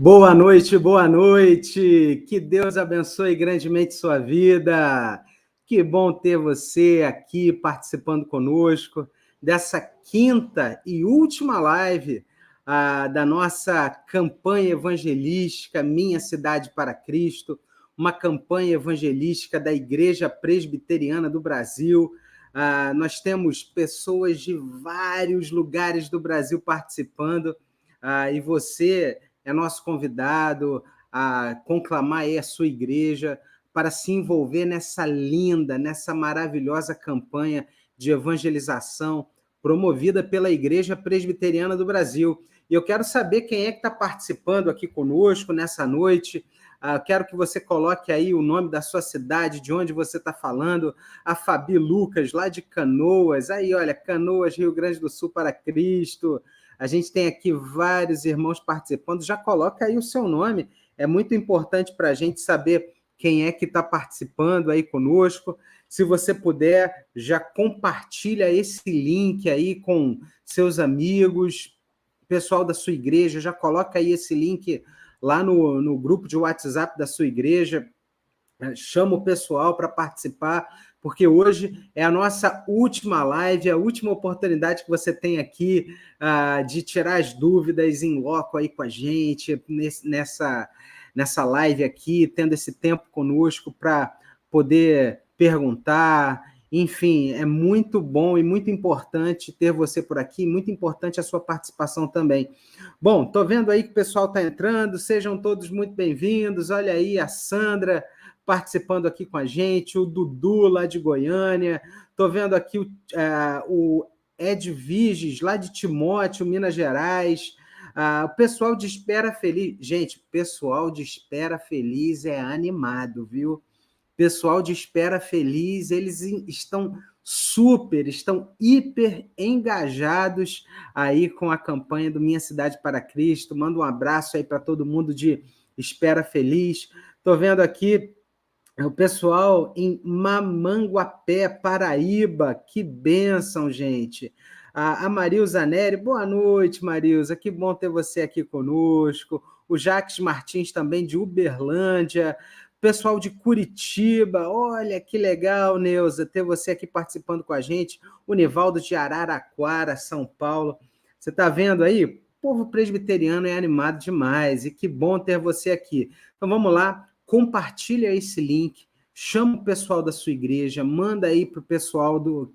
Boa noite, boa noite. Que Deus abençoe grandemente sua vida. Que bom ter você aqui participando conosco dessa quinta e última live da nossa campanha evangelística Minha Cidade para Cristo, uma campanha evangelística da Igreja Presbiteriana do Brasil. Nós temos pessoas de vários lugares do Brasil participando, e você é nosso convidado a conclamar aí a sua igreja para se envolver nessa linda, nessa maravilhosa campanha de evangelização promovida pela Igreja Presbiteriana do Brasil. E eu quero saber quem é que está participando aqui conosco nessa noite. Quero que você coloque aí o nome da sua cidade, de onde você está falando. A Fabi Lucas, lá de Canoas. Aí, olha, Canoas, Rio Grande do Sul para Cristo. A gente tem aqui vários irmãos participando. Já coloca aí o seu nome. É muito importante para a gente saber quem é que está participando aí conosco. Se você puder, já compartilha esse link aí com seus amigos, pessoal da sua igreja. Já coloca aí esse link lá no grupo de WhatsApp da sua igreja. Chama o pessoal para participar, porque hoje é a nossa última live, a última oportunidade que você tem aqui de tirar as dúvidas em loco aí com a gente, nessa live aqui, tendo esse tempo conosco para poder perguntar. Enfim, é muito bom e muito importante ter você por aqui, muito importante a sua participação também. Bom, estou vendo aí que o pessoal está entrando, sejam todos muito bem-vindos. Olha aí a Sandra participando aqui com a gente, o Dudu lá de Goiânia, estou vendo aqui o Ed Viges, lá de Timóteo, Minas Gerais, o pessoal de Espera Feliz. Gente, pessoal de Espera Feliz é animado, viu? Pessoal de Espera Feliz, eles estão hiper engajados aí com a campanha do Minha Cidade para Cristo. Manda um abraço aí para todo mundo de Espera Feliz. Estou vendo aqui o pessoal em Mamanguapé, Paraíba. Que bênção, gente. A Marilza Neri, boa noite, Marilza. Que bom ter você aqui conosco. O Jacques Martins também de Uberlândia. Pessoal de Curitiba, olha que legal, Neuza, ter você aqui participando com a gente. O Nivaldo de Araraquara, São Paulo. Você está vendo aí? O povo presbiteriano é animado demais e que bom ter você aqui. Então vamos lá. Compartilha esse link, chama o pessoal da sua igreja, manda aí para o pessoal do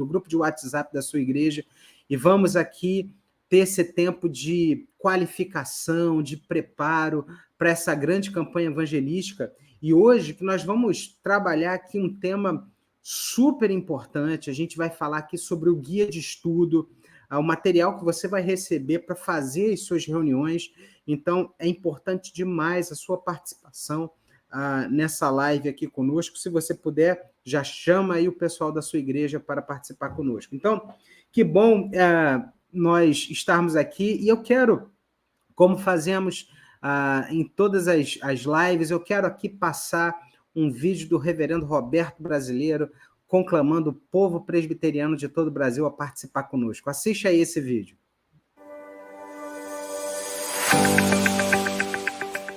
grupo de WhatsApp da sua igreja e vamos aqui ter esse tempo de qualificação, de preparo para essa grande campanha evangelística. E hoje que nós vamos trabalhar aqui um tema super importante, a gente vai falar aqui sobre o guia de estudo, o material que você vai receber para fazer as suas reuniões. Então, é importante demais a sua participação nessa live aqui conosco. Se você puder, já chama aí o pessoal da sua igreja para participar conosco. Então, que bom nós estarmos aqui. E eu quero, como fazemos em todas as lives, eu quero aqui passar um vídeo do reverendo Roberto Brasileiro, conclamando o povo presbiteriano de todo o Brasil a participar conosco. Assiste aí esse vídeo.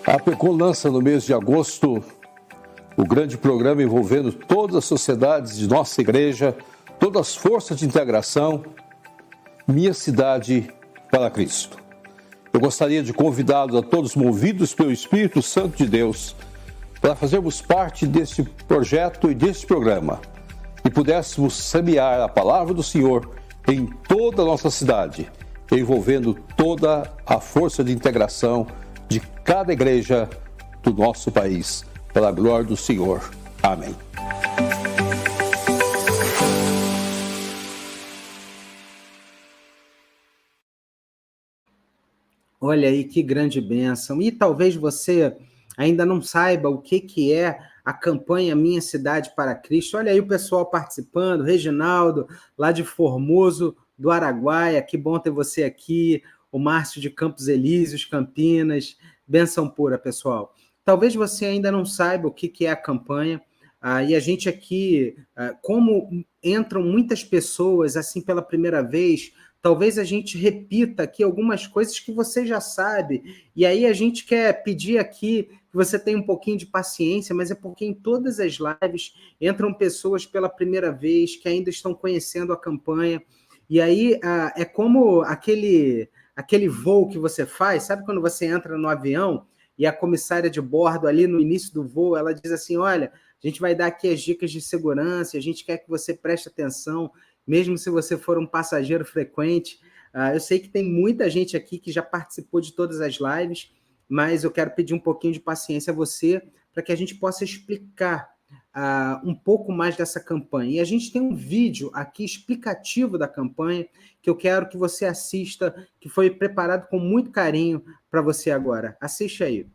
A APECOM lança no mês de agosto o grande programa envolvendo todas as sociedades de nossa igreja, todas as forças de integração, Minha Cidade para Cristo. Eu gostaria de convidá-los a todos movidos pelo Espírito Santo de Deus para fazermos parte deste projeto e deste programa e pudéssemos semear a palavra do Senhor em toda a nossa cidade, envolvendo toda a força de integração de cada igreja do nosso país, pela glória do Senhor. Amém. Olha aí que grande bênção. E talvez você ainda não saiba o que é a campanha Minha Cidade para Cristo. Olha aí o pessoal participando, Reginaldo, lá de Formoso do Araguaia, que bom ter você aqui, o Márcio de Campos Elíseos, Campinas, bênção pura, pessoal. Talvez você ainda não saiba o que é a campanha, e a gente aqui, como entram muitas pessoas assim pela primeira vez talvez a gente repita aqui algumas coisas que você já sabe, e aí a gente quer pedir aqui que você tenha um pouquinho de paciência, mas é porque em todas as lives entram pessoas pela primeira vez, que ainda estão conhecendo a campanha, e aí é como aquele voo que você faz, sabe quando você entra no avião e a comissária de bordo ali no início do voo, ela diz assim, olha, a gente vai dar aqui as dicas de segurança, a gente quer que você preste atenção, mesmo se você for um passageiro frequente. Eu sei que tem muita gente aqui que já participou de todas as lives, mas eu quero pedir um pouquinho de paciência a você para que a gente possa explicar um pouco mais dessa campanha. E a gente tem um vídeo aqui explicativo da campanha que eu quero que você assista, que foi preparado com muito carinho para você agora. Assiste aí.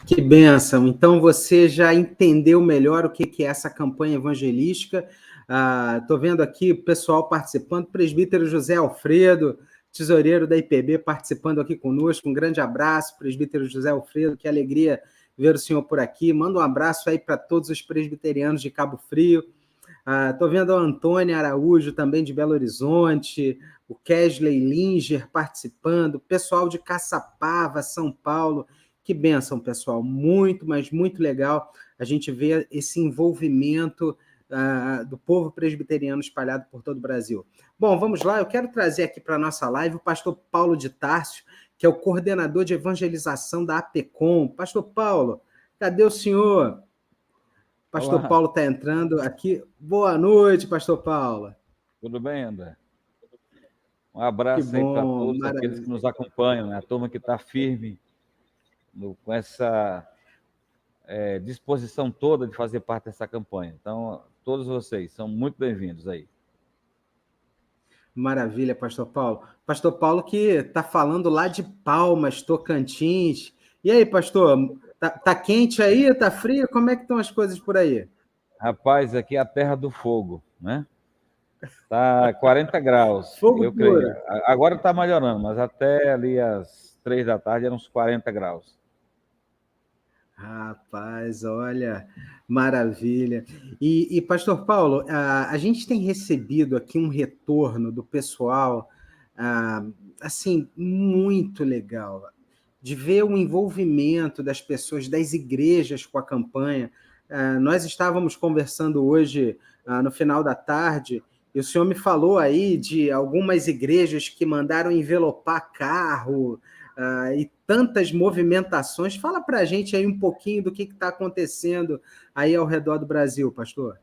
Que bênção! Então você já entendeu melhor o que é essa campanha evangelística. Estou vendo aqui o pessoal participando, presbítero José Alfredo, tesoureiro da IPB, participando aqui conosco. Um grande abraço, presbítero José Alfredo, que alegria ver o senhor por aqui. Manda um abraço aí para todos os presbiterianos de Cabo Frio. Estou vendo a Antônia Araújo, também de Belo Horizonte, o Kesley Linger participando, o pessoal de Caçapava, São Paulo. Que bênção, pessoal, muito, mas muito legal a gente ver esse envolvimento do povo presbiteriano espalhado por todo o Brasil. Bom, vamos lá, eu quero trazer aqui para a nossa live o pastor Paulo de Tárcio, que é o coordenador de evangelização da APECOM. Pastor Paulo, cadê o senhor? Pastor Olá. Paulo está entrando aqui. Boa noite, pastor Paulo. Tudo bem, André? Um abraço aí para todos aqueles que nos acompanham, né? A turma que está firme com essa disposição toda de fazer parte dessa campanha. Então, todos vocês são muito bem-vindos aí. Maravilha, pastor Paulo. Pastor Paulo que está falando lá de Palmas, Tocantins. E aí, pastor, tá quente aí? Tá frio? Como é que estão as coisas por aí? Rapaz, aqui é a terra do fogo, né? Tá 40 graus, fogo eu creio. Agora está melhorando, mas até ali às 3 da tarde eram uns 40 graus. Rapaz, olha, maravilha. E pastor Paulo, a gente tem recebido aqui um retorno do pessoal, assim, muito legal, de ver o envolvimento das pessoas, das igrejas com a campanha. Nós estávamos conversando hoje, no final da tarde, e o senhor me falou aí de algumas igrejas que mandaram envelopar carro, e tantas movimentações. Fala para a gente aí um pouquinho do que está acontecendo aí ao redor do Brasil, pastor.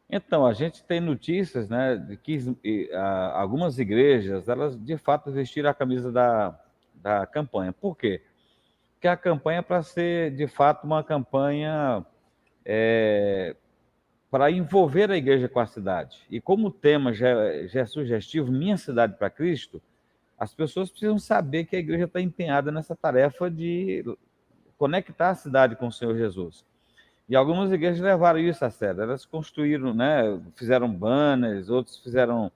Então, a gente tem notícias, né, de que algumas igrejas, elas de fato vestiram a camisa da campanha. Por quê? Porque a campanha é para ser, de fato, uma campanha para envolver a igreja com a cidade. E como o tema já é sugestivo, Minha Cidade para Cristo, as pessoas precisam saber que a igreja está empenhada nessa tarefa de conectar a cidade com o Senhor Jesus. E algumas igrejas levaram isso a sério. Elas construíram, né, fizeram banners, outros fizeram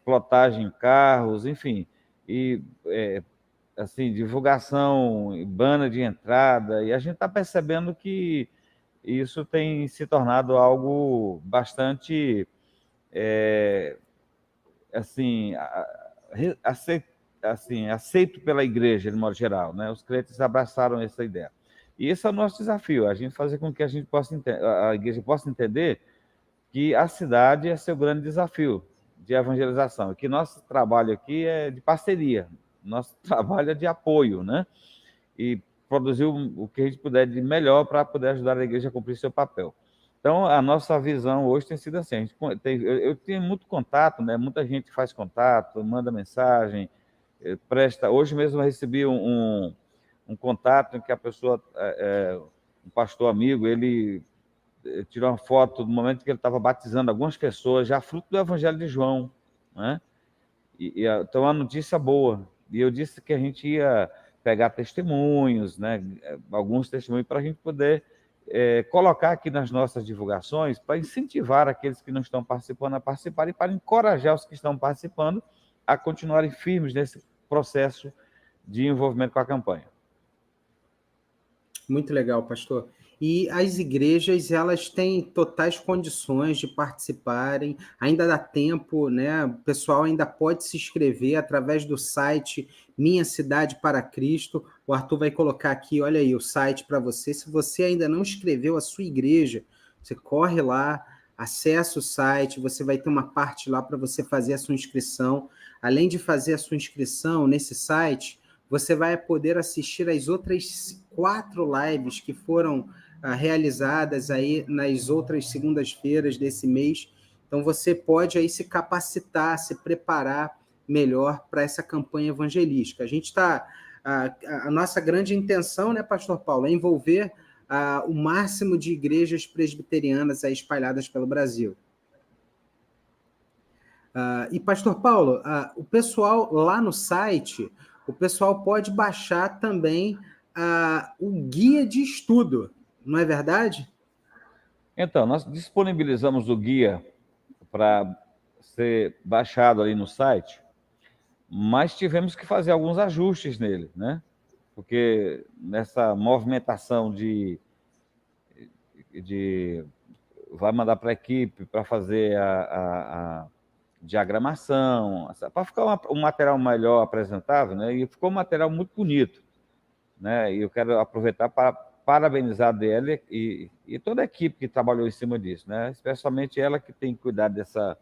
plotagem em carros, enfim. E assim, divulgação, banner de entrada, e a gente está percebendo que isso tem se tornado algo bastante, assim, aceito pela igreja, de modo geral, né? Os crentes abraçaram essa ideia. E esse é o nosso desafio, a gente fazer com que a gente possa a igreja possa entender que a cidade é seu grande desafio de evangelização, que nosso trabalho aqui é de parceria, nosso trabalho é de apoio, né? E produzir o que a gente puder de melhor para poder ajudar a igreja a cumprir seu papel. Então, a nossa visão hoje tem sido assim, eu tenho muito contato, né? Muita gente faz contato, manda mensagem, presta. Hoje mesmo eu recebi um contato em que a pessoa, um pastor amigo, ele tirou uma foto do momento que ele estava batizando algumas pessoas, já fruto do Evangelho de João, né? Então, uma notícia boa. E eu disse que a gente ia pegar testemunhos, né? Alguns testemunhos, para a gente poder colocar aqui nas nossas divulgações, para incentivar aqueles que não estão participando a participar e para encorajar os que estão participando a continuarem firmes nesse processo de envolvimento com a campanha. Muito legal, pastor. E as igrejas, elas têm totais condições de participarem, ainda dá tempo, né? O pessoal ainda pode se inscrever através do site Minha Cidade para Cristo. O Arthur vai colocar aqui, olha aí, o site para você. Se você ainda não inscreveu a sua igreja, você corre lá, acessa o site, você vai ter uma parte lá para você fazer a sua inscrição. Além de fazer a sua inscrição nesse site, você vai poder assistir as outras 4 lives que foram realizadas aí nas outras segundas-feiras desse mês. Então, você pode aí se capacitar, se preparar melhor para essa campanha evangelística. A gente está... A nossa grande intenção, né, Pastor Paulo, é envolver o máximo de igrejas presbiterianas aí espalhadas pelo Brasil. E, Pastor Paulo, o pessoal lá no site, o pessoal pode baixar também o guia de estudo, não é verdade? Então, nós disponibilizamos o guia para ser baixado ali no site, mas tivemos que fazer alguns ajustes nele, né? Porque nessa movimentação de vai mandar para a equipe para fazer a diagramação, para ficar um material melhor apresentável, né? E ficou um material muito bonito, né? E eu quero aproveitar para parabenizar a DL e toda a equipe que trabalhou em cima disso, né? Especialmente ela que tem cuidado dessa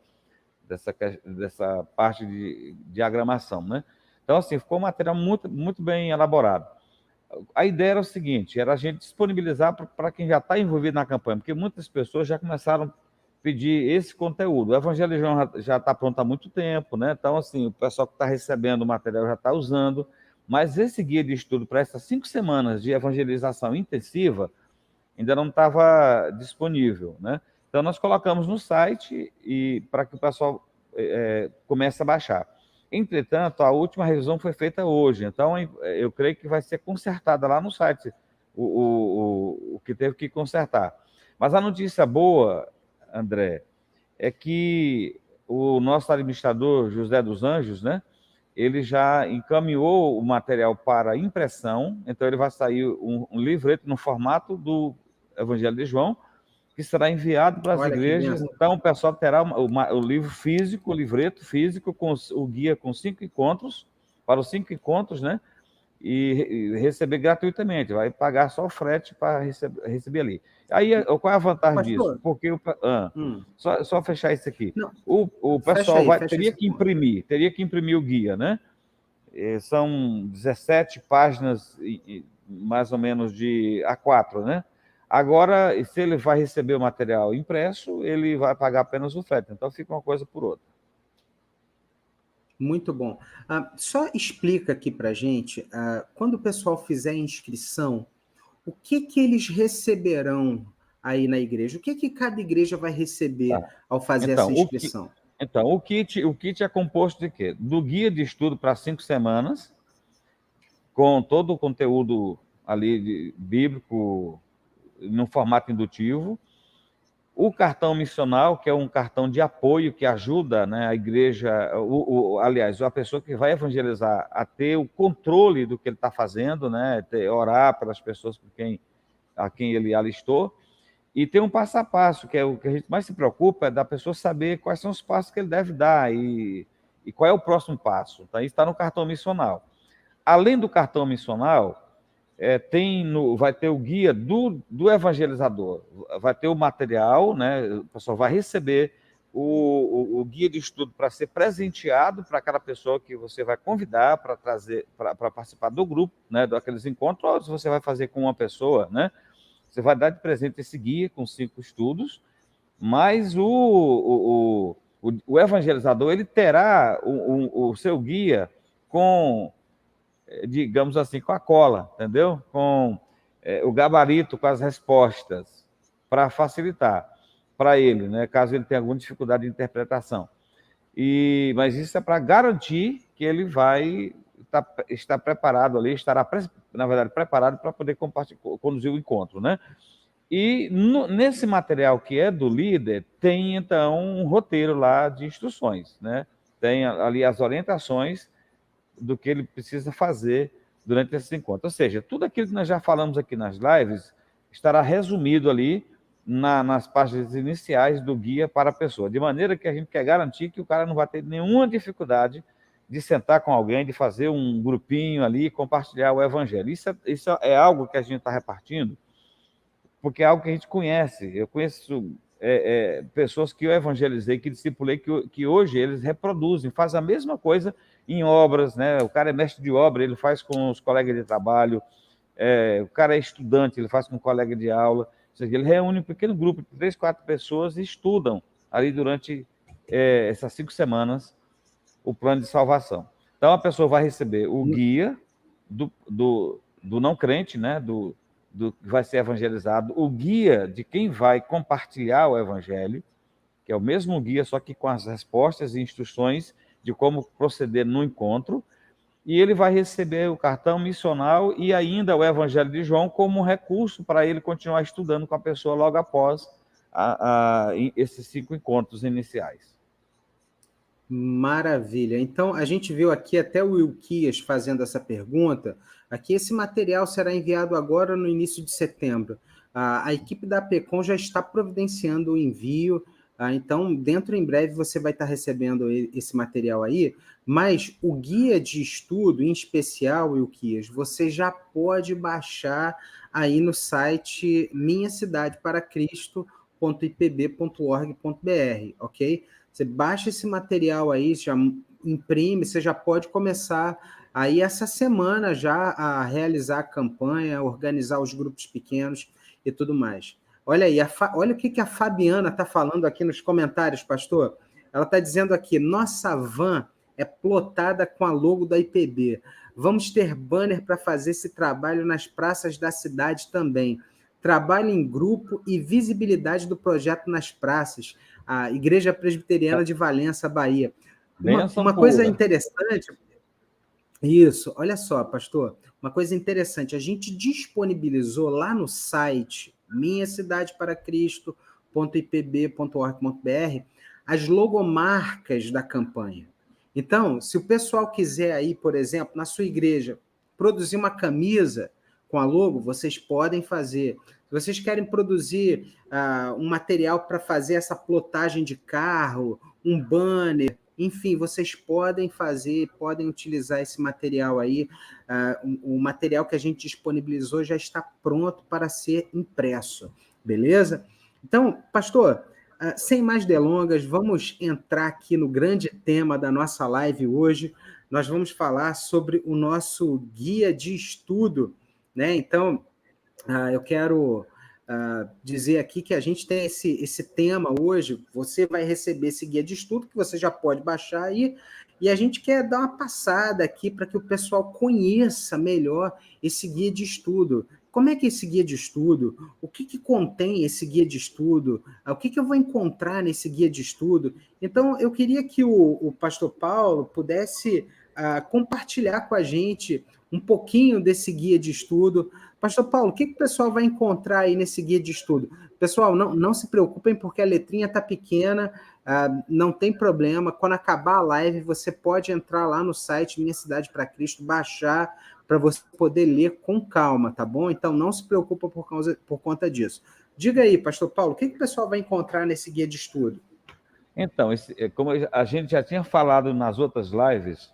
parte de diagramação, né? Então, assim, ficou um material muito, muito bem elaborado. A ideia era o seguinte, era a gente disponibilizar para quem já está envolvido na campanha, porque muitas pessoas já começaram a pedir esse conteúdo. O Evangelho já está pronto há muito tempo, né? Então, assim, o pessoal que está recebendo o material já está usando, mas esse guia de estudo para essas 5 semanas de evangelização intensiva ainda não estava disponível, né? Então, nós colocamos no site e para que o pessoal comece a baixar. Entretanto, a última revisão foi feita hoje, então eu creio que vai ser consertada lá no site o que teve que consertar. Mas a notícia boa, André, é que o nosso administrador, José dos Anjos, né, ele já encaminhou o material para impressão, então ele vai sair um livreto no formato do Evangelho de João, que será enviado para as igrejas. Então, o pessoal terá o livro físico, o livreto físico, com o guia com 5 encontros, para os 5 encontros, né? E receber gratuitamente, vai pagar só o frete para receber ali. Aí, qual é a vantagem disso? Porque só fechar isso aqui. Não, o pessoal teria que imprimir o guia, né? São 17 páginas, mais ou menos, de A4, né? Agora, se ele vai receber o material impresso, ele vai pagar apenas o frete. Então, fica uma coisa por outra. Muito bom. Só explica aqui para a gente, quando o pessoal fizer a inscrição, o que eles receberão aí na igreja? O que cada igreja vai receber ao fazer essa inscrição? O kit é composto de quê? Do guia de estudo para 5 semanas, com todo o conteúdo ali bíblico, no formato indutivo, O cartão missional, que é um cartão de apoio que ajuda, né, a igreja, aliás, a pessoa que vai evangelizar a ter o controle do que ele está fazendo, né, orar pelas pessoas a quem ele alistou. E tem um passo a passo, que é o que a gente mais se preocupa, é da pessoa saber quais são os passos que ele deve dar e qual é o próximo passo. Então, isso está no cartão missional. Além do cartão missional, vai ter o guia do evangelizador, vai ter o material, né? O pessoal vai receber o guia de estudo para ser presenteado para aquela pessoa que você vai convidar para trazer, para participar do grupo, né? Daqueles encontros, ou se você vai fazer com uma pessoa, né? Você vai dar de presente esse guia com 5 estudos, mas o evangelizador ele terá o seu guia com, digamos assim, com a cola, entendeu? Com o gabarito, com as respostas, para facilitar para ele, né? Caso ele tenha alguma dificuldade de interpretação. Mas isso é para garantir que ele vai estar preparado ali, estará, na verdade, preparado para poder conduzir o encontro, né? E nesse material que é do líder, tem, então, um roteiro lá de instruções, né? Tem ali as orientações do que ele precisa fazer durante esse encontro. Ou seja, tudo aquilo que nós já falamos aqui nas lives estará resumido ali nas páginas iniciais do guia para a pessoa, de maneira que a gente quer garantir que o cara não vai ter nenhuma dificuldade de sentar com alguém, de fazer um grupinho ali e compartilhar o evangelho. Isso é algo que a gente está repartindo, porque é algo que a gente conhece. Eu conheço pessoas que eu evangelizei, que discipulei, que hoje eles reproduzem, fazem a mesma coisa em obras, né? O cara é mestre de obra, ele faz com os colegas de trabalho, o cara é estudante, ele faz com um colega de aula, ou seja, ele reúne um pequeno grupo de 3, 4 pessoas e estudam ali durante essas 5 semanas o plano de salvação. Então, a pessoa vai receber o guia do não crente, né? Do que vai ser evangelizado, o guia de quem vai compartilhar o evangelho, que é o mesmo guia, só que com as respostas e instruções de como proceder no encontro, e ele vai receber o cartão missional e ainda o evangelho de João como um recurso para ele continuar estudando com a pessoa logo após esses 5 encontros iniciais. Maravilha. Então, a gente viu aqui até o Wilquias fazendo essa pergunta. Aqui, esse material será enviado agora no início de setembro. A equipe da APECOM já está providenciando o envio. Então, dentro em breve, você vai estar recebendo esse material aí. Mas o guia de estudo, em especial, Wilquias, você já pode baixar aí no site minhacidadeparacristo.ipb.org.br, ok? Você baixa esse material aí, já imprime, você já pode começar aí essa semana já a realizar a campanha, organizar os grupos pequenos e tudo mais. Olha aí, olha o que a Fabiana está falando aqui nos comentários, pastor. Ela está dizendo aqui, nossa van é plotada com a logo da IPB. Vamos ter banner para fazer esse trabalho nas praças da cidade também. Trabalho em grupo e visibilidade do projeto nas praças. A Igreja Presbiteriana de Valença, Bahia. Uma coisa interessante... Isso, olha só, pastor, uma coisa interessante, a gente disponibilizou lá no site minhacidadeparacristo.ipb.org.br as logomarcas da campanha. Então, se o pessoal quiser aí, por exemplo, na sua igreja, produzir uma camisa com a logo, vocês podem fazer. Se vocês querem produzir um material para fazer essa plotagem de carro, um banner, enfim, vocês podem fazer, podem utilizar esse material aí. O material que a gente disponibilizou já está pronto para ser impresso, beleza? Então, pastor, sem mais delongas, vamos entrar aqui no grande tema da nossa live hoje. Nós vamos falar sobre o nosso guia de estudo, né? Então, eu quero dizer aqui que a gente tem esse tema hoje. Você vai receber esse guia de estudo, que você já pode baixar aí, e a gente quer dar uma passada aqui para que o pessoal conheça melhor esse guia de estudo. Como é que é esse guia de estudo? O que contém esse guia de estudo? O que eu vou encontrar nesse guia de estudo? Então, eu queria que o pastor Paulo pudesse compartilhar com a gente um pouquinho desse guia de estudo. Pastor Paulo, o que o pessoal vai encontrar aí nesse guia de estudo? Pessoal, não se preocupem, porque a letrinha está pequena, não tem problema. Quando acabar a live, você pode entrar lá no site Minha Cidade para Cristo, baixar para você poder ler com calma, tá bom? Então, não se preocupa por conta disso. Diga aí, Pastor Paulo, o que o pessoal vai encontrar nesse guia de estudo? Então, como a gente já tinha falado nas outras lives,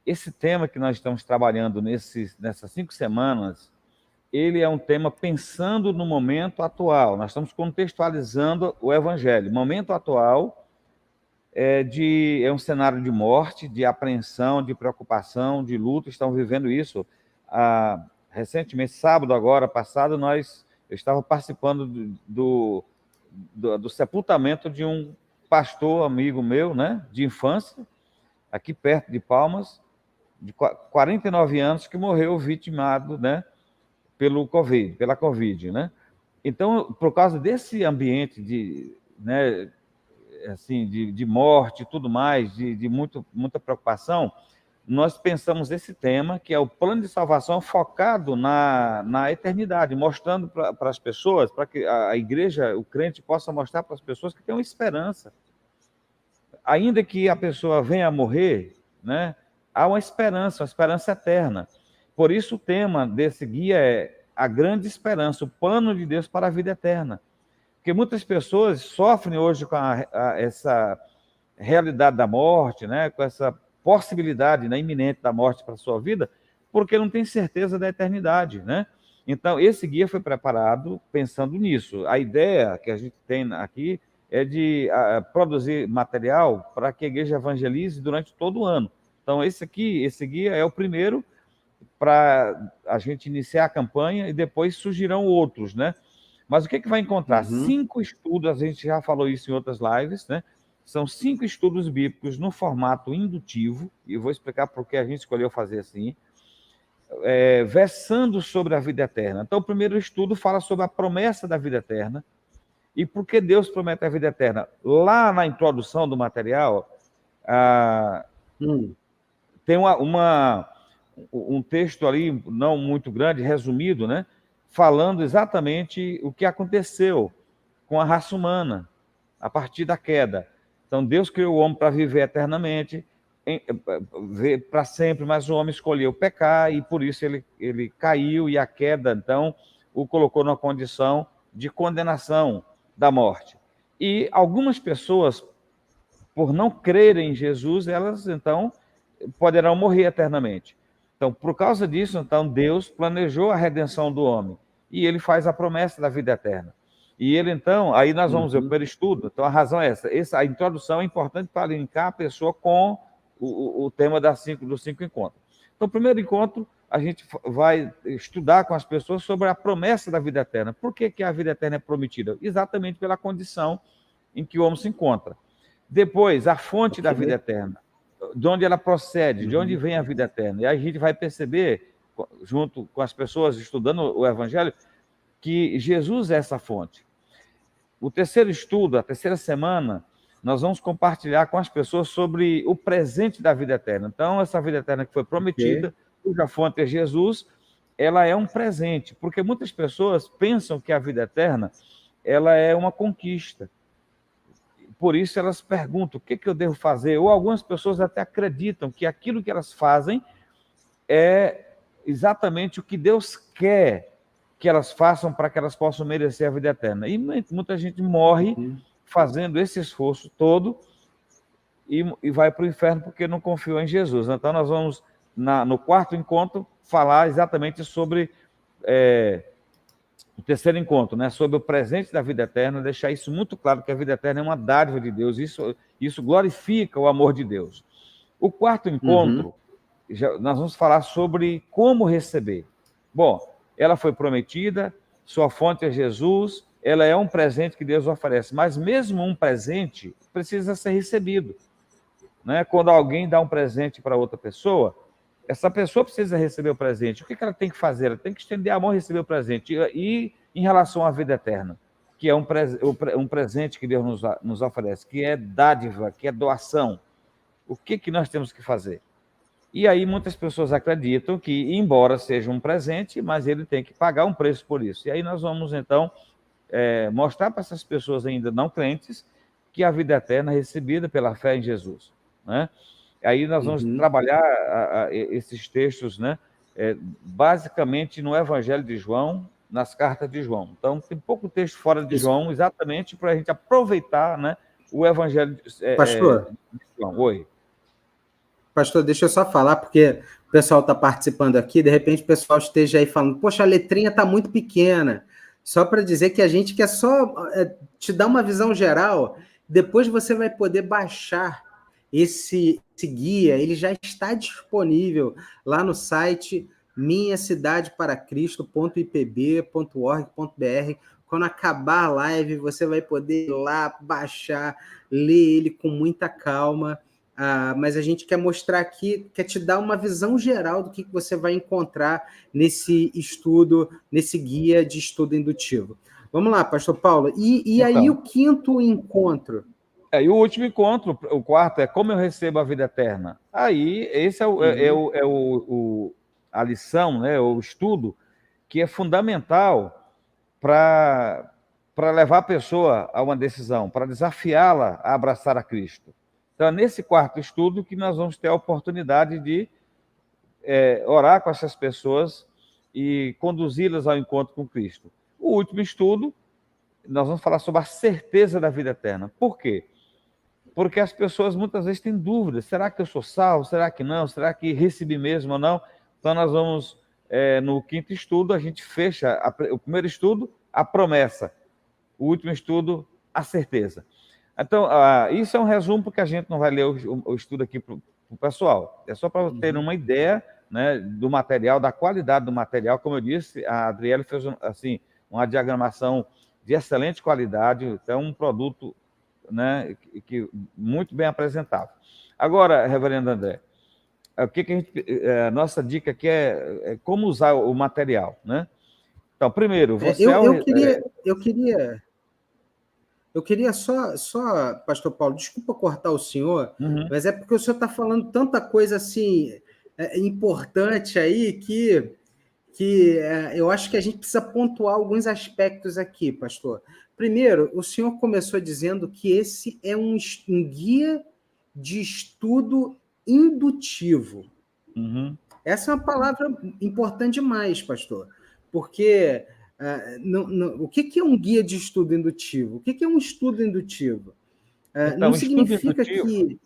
esse tema que nós estamos trabalhando nessas 5 semanas, ele é um tema pensando no momento atual. Nós estamos contextualizando o Evangelho. Momento atual é um cenário de morte, de apreensão, de preocupação, de luta. Estamos vivendo isso. Recentemente, sábado agora, passado, eu estava participando do sepultamento de um pastor amigo meu, né, de infância, aqui perto de Palmas, de 49 anos, que morreu vitimado, né, pela Covid, né? Então, por causa desse ambiente né, assim, de morte e tudo mais, de muita preocupação, nós pensamos esse tema, que é o plano de salvação focado na eternidade, mostrando para as pessoas, para que a igreja, o crente, possa mostrar para as pessoas que tem uma esperança. Ainda que a pessoa venha a morrer, né, há uma esperança eterna. Por isso o tema desse guia é a grande esperança, o plano de Deus para a vida eterna. Porque muitas pessoas sofrem hoje com essa realidade da morte, né, com essa possibilidade, né, iminente da morte para a sua vida, porque não tem certeza da eternidade, né? Então, esse guia foi preparado pensando nisso. A ideia que a gente tem aqui é de produzir material para que a igreja evangelize durante todo o ano. Então, esse guia é o primeiro para a gente iniciar a campanha e depois surgirão outros, né? Mas o que vai encontrar? 5 estudos, a gente já falou isso em outras lives, né? São 5 estudos bíblicos no formato indutivo, e eu vou explicar por que a gente escolheu fazer assim, versando sobre a vida eterna. Então, o primeiro estudo fala sobre a promessa da vida eterna e por que Deus promete a vida eterna. Lá na introdução do material, tem um texto ali, não muito grande, resumido, né? Falando exatamente o que aconteceu com a raça humana a partir da queda. Então, Deus criou o homem para viver eternamente, viver para sempre, mas o homem escolheu pecar e por isso ele caiu e a queda, então, o colocou numa condição de condenação da morte. E algumas pessoas, por não crerem em Jesus, elas, então, poderão morrer eternamente. Então, por causa disso, então, Deus planejou a redenção do homem e ele faz a promessa da vida eterna. E ele, então, aí nós vamos ver o primeiro estudo. Então, a razão é essa. A introdução é importante para linkar a pessoa com o tema dos 5 encontros. Então, o primeiro encontro, a gente vai estudar com as pessoas sobre a promessa da vida eterna. Por que a vida eterna é prometida? Exatamente pela condição em que o homem se encontra. Depois, a fonte da vida eterna. De onde ela procede, de onde vem a vida eterna. E aí a gente vai perceber, junto com as pessoas estudando o Evangelho, que Jesus é essa fonte. O terceiro estudo, a terceira semana, nós vamos compartilhar com as pessoas sobre o presente da vida eterna. Então, essa vida eterna que foi prometida, cuja fonte é Jesus, ela é um presente, porque muitas pessoas pensam que a vida eterna ela é uma conquista. Por isso elas perguntam, o que eu devo fazer? Ou algumas pessoas até acreditam que aquilo que elas fazem é exatamente o que Deus quer que elas façam para que elas possam merecer a vida eterna. E muita gente morre fazendo esse esforço todo e vai para o inferno porque não confiou em Jesus. Então nós vamos, no quarto encontro, falar exatamente sobre o terceiro encontro, né, sobre o presente da vida eterna, deixar isso muito claro, que a vida eterna é uma dádiva de Deus, isso glorifica o amor de Deus. O quarto encontro, nós vamos falar sobre como receber. Bom, ela foi prometida, sua fonte é Jesus, ela é um presente que Deus oferece, mas mesmo um presente precisa ser recebido. Né? Quando alguém dá um presente para outra pessoa, essa pessoa precisa receber o presente. O que ela tem que fazer? Ela tem que estender a mão e receber o presente. E em relação à vida eterna, que é um presente que Deus nos oferece, que é dádiva, que é doação, o que nós temos que fazer? E aí muitas pessoas acreditam que, embora seja um presente, mas ele tem que pagar um preço por isso. E aí nós vamos, então, mostrar para essas pessoas ainda não crentes que a vida eterna é recebida pela fé em Jesus, né? Aí nós vamos trabalhar esses textos, né, basicamente no Evangelho de João, nas cartas de João. Então, tem pouco texto fora de João, exatamente para a gente aproveitar, né, o Evangelho de João. Oi. Pastor, deixa eu só falar, porque o pessoal está participando aqui, de repente o pessoal esteja aí falando, poxa, a letrinha está muito pequena. Só para dizer que a gente quer só te dar uma visão geral, depois você vai poder baixar esse guia, ele já está disponível lá no site minhacidadeparacristo.ipb.org.br. Quando acabar a live, você vai poder ir lá, baixar, ler ele com muita calma. Mas a gente quer mostrar aqui, quer te dar uma visão geral do que você vai encontrar nesse estudo, nesse guia de estudo indutivo. Vamos lá, pastor Paulo. E então, aí o quinto encontro? E o último encontro, o quarto, é como eu recebo a vida eterna. Aí, esse a lição, né, o estudo, que é fundamental para levar a pessoa a uma decisão, para desafiá-la a abraçar a Cristo. Então, é nesse quarto estudo que nós vamos ter a oportunidade de orar com essas pessoas e conduzi-las ao encontro com Cristo. O último estudo, nós vamos falar sobre a certeza da vida eterna. Por quê? Porque as pessoas muitas vezes têm dúvidas. Será que eu sou salvo? Será que não? Será que recebi mesmo ou não? Então, nós vamos, no quinto estudo, a gente fecha o primeiro estudo, a promessa. O último estudo, a certeza. Então, isso é um resumo, porque a gente não vai ler o estudo aqui para o pessoal. É só para ter uma ideia, né, do material, da qualidade do material. Como eu disse, a Adriele fez assim, uma diagramação de excelente qualidade, então um produto, né, que muito bem apresentado. Agora, reverendo André, o que a gente, nossa dica aqui é como usar o material, né? Então, primeiro, você... Eu queria só, pastor Paulo, desculpa cortar o senhor, mas é porque o senhor está falando tanta coisa assim importante aí que eu acho que a gente precisa pontuar alguns aspectos aqui, pastor. Primeiro, o senhor começou dizendo que esse é um guia de estudo indutivo. Essa é uma palavra importante demais, pastor, porque... o que é um guia de estudo indutivo? O que é um estudo indutivo? Então, não significa que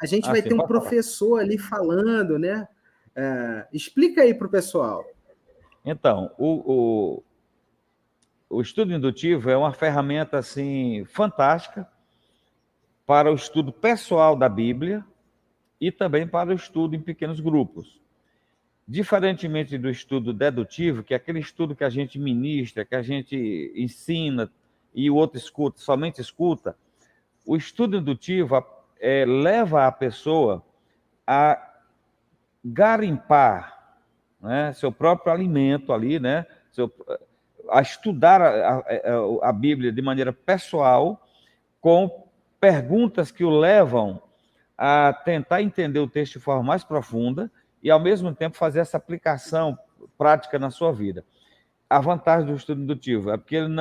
a gente vai ter um professor ali falando, né? Explica aí para o pessoal. Então, o estudo indutivo é uma ferramenta assim, fantástica para o estudo pessoal da Bíblia e também para o estudo em pequenos grupos. Diferentemente do estudo dedutivo, que é aquele estudo que a gente ministra, que a gente ensina e o outro escuta, somente escuta, o estudo indutivo leva a pessoa a garimpar, né, seu próprio alimento ali, né, a estudar a Bíblia de maneira pessoal, com perguntas que o levam a tentar entender o texto de forma mais profunda e, ao mesmo tempo, fazer essa aplicação prática na sua vida. A vantagem do estudo indutivo é porque ele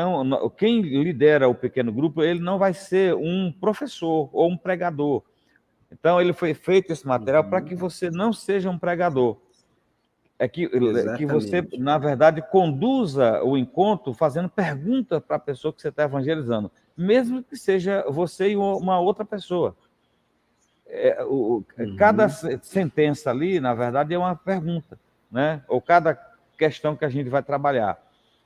quem lidera o pequeno grupo, ele não vai ser um professor ou um pregador. Então, ele foi feito esse material para que você não seja um pregador. Que você, na verdade, conduza o encontro fazendo perguntas para a pessoa que você está evangelizando, mesmo que seja você e uma outra pessoa. Cada sentença ali, na verdade, é uma pergunta, né? Ou cada questão que a gente vai trabalhar.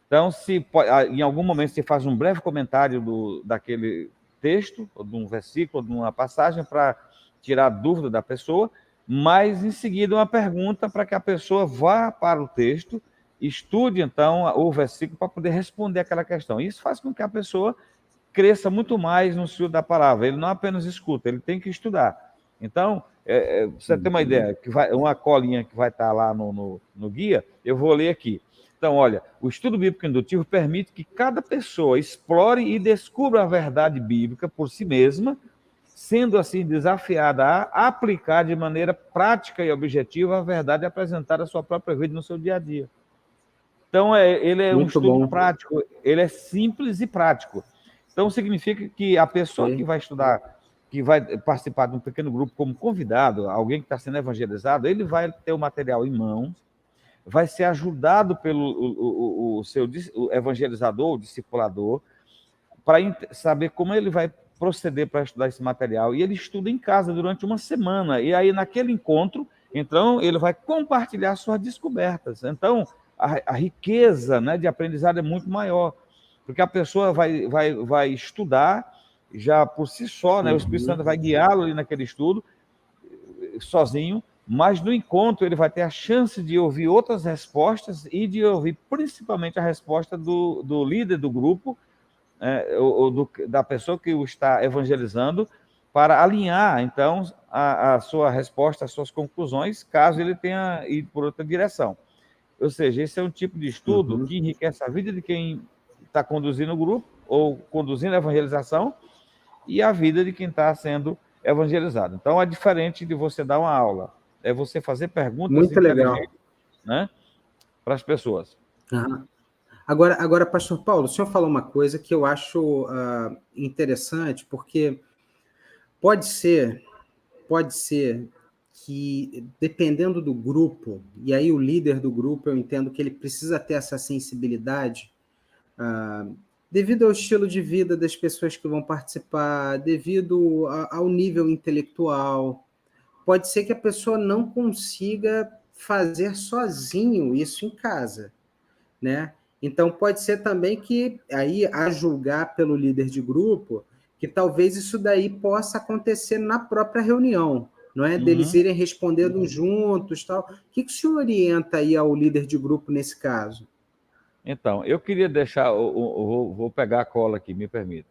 Então, se em algum momento você faz um breve comentário daquele texto, ou de um versículo, ou de uma passagem, para tirar a dúvida da pessoa, mas em seguida uma pergunta para que a pessoa vá para o texto, estude então o versículo para poder responder aquela questão. Isso faz com que a pessoa cresça muito mais no estudo da palavra. Ele não apenas escuta, ele tem que estudar. Então, você tem uma ideia, uma colinha que vai estar lá no guia, eu vou ler aqui. Então, olha, o estudo bíblico indutivo permite que cada pessoa explore e descubra a verdade bíblica por si mesma, sendo assim desafiada a aplicar de maneira prática e objetiva a verdade e apresentar a sua própria vida no seu dia a dia. Então, ele é um Muito estudo bom. prático, ele é simples e prático. Então, significa que a pessoa que vai estudar, que vai participar de um pequeno grupo como convidado, alguém que está sendo evangelizado, ele vai ter o material em mãos, vai ser ajudado pelo o seu evangelizador, o discipulador, para saber como ele vai proceder para estudar esse material. E ele estuda em casa durante uma semana. E aí, naquele encontro, então, ele vai compartilhar suas descobertas. Então, a riqueza, né, de aprendizado é muito maior, porque a pessoa vai estudar já por si só, né, o Espírito Santo vai guiá-lo ali naquele estudo, sozinho, mas no encontro ele vai ter a chance de ouvir outras respostas e de ouvir principalmente a resposta do líder do grupo, da pessoa que o está evangelizando, para alinhar, então, a sua resposta, as suas conclusões, caso ele tenha ido por outra direção. Ou seja, esse é um tipo de estudo que enriquece a vida de quem está conduzindo o grupo ou conduzindo a evangelização e a vida de quem está sendo evangelizado. Então, é diferente de você dar uma aula, é você fazer perguntas muito legal, né, para as pessoas. Uhum. Agora, pastor Paulo, o senhor falou uma coisa que eu acho interessante, porque pode ser que, dependendo do grupo, e aí o líder do grupo, eu entendo que ele precisa ter essa sensibilidade, devido ao estilo de vida das pessoas que vão participar, devido ao nível intelectual, pode ser que a pessoa não consiga fazer sozinho isso em casa, né? Então, pode ser também que, aí, a julgar pelo líder de grupo, que talvez isso daí possa acontecer na própria reunião, não é? Deles irem respondendo juntos, tal. O que o senhor orienta aí ao líder de grupo nesse caso? Então, eu queria deixar, vou pegar a cola aqui, me permita.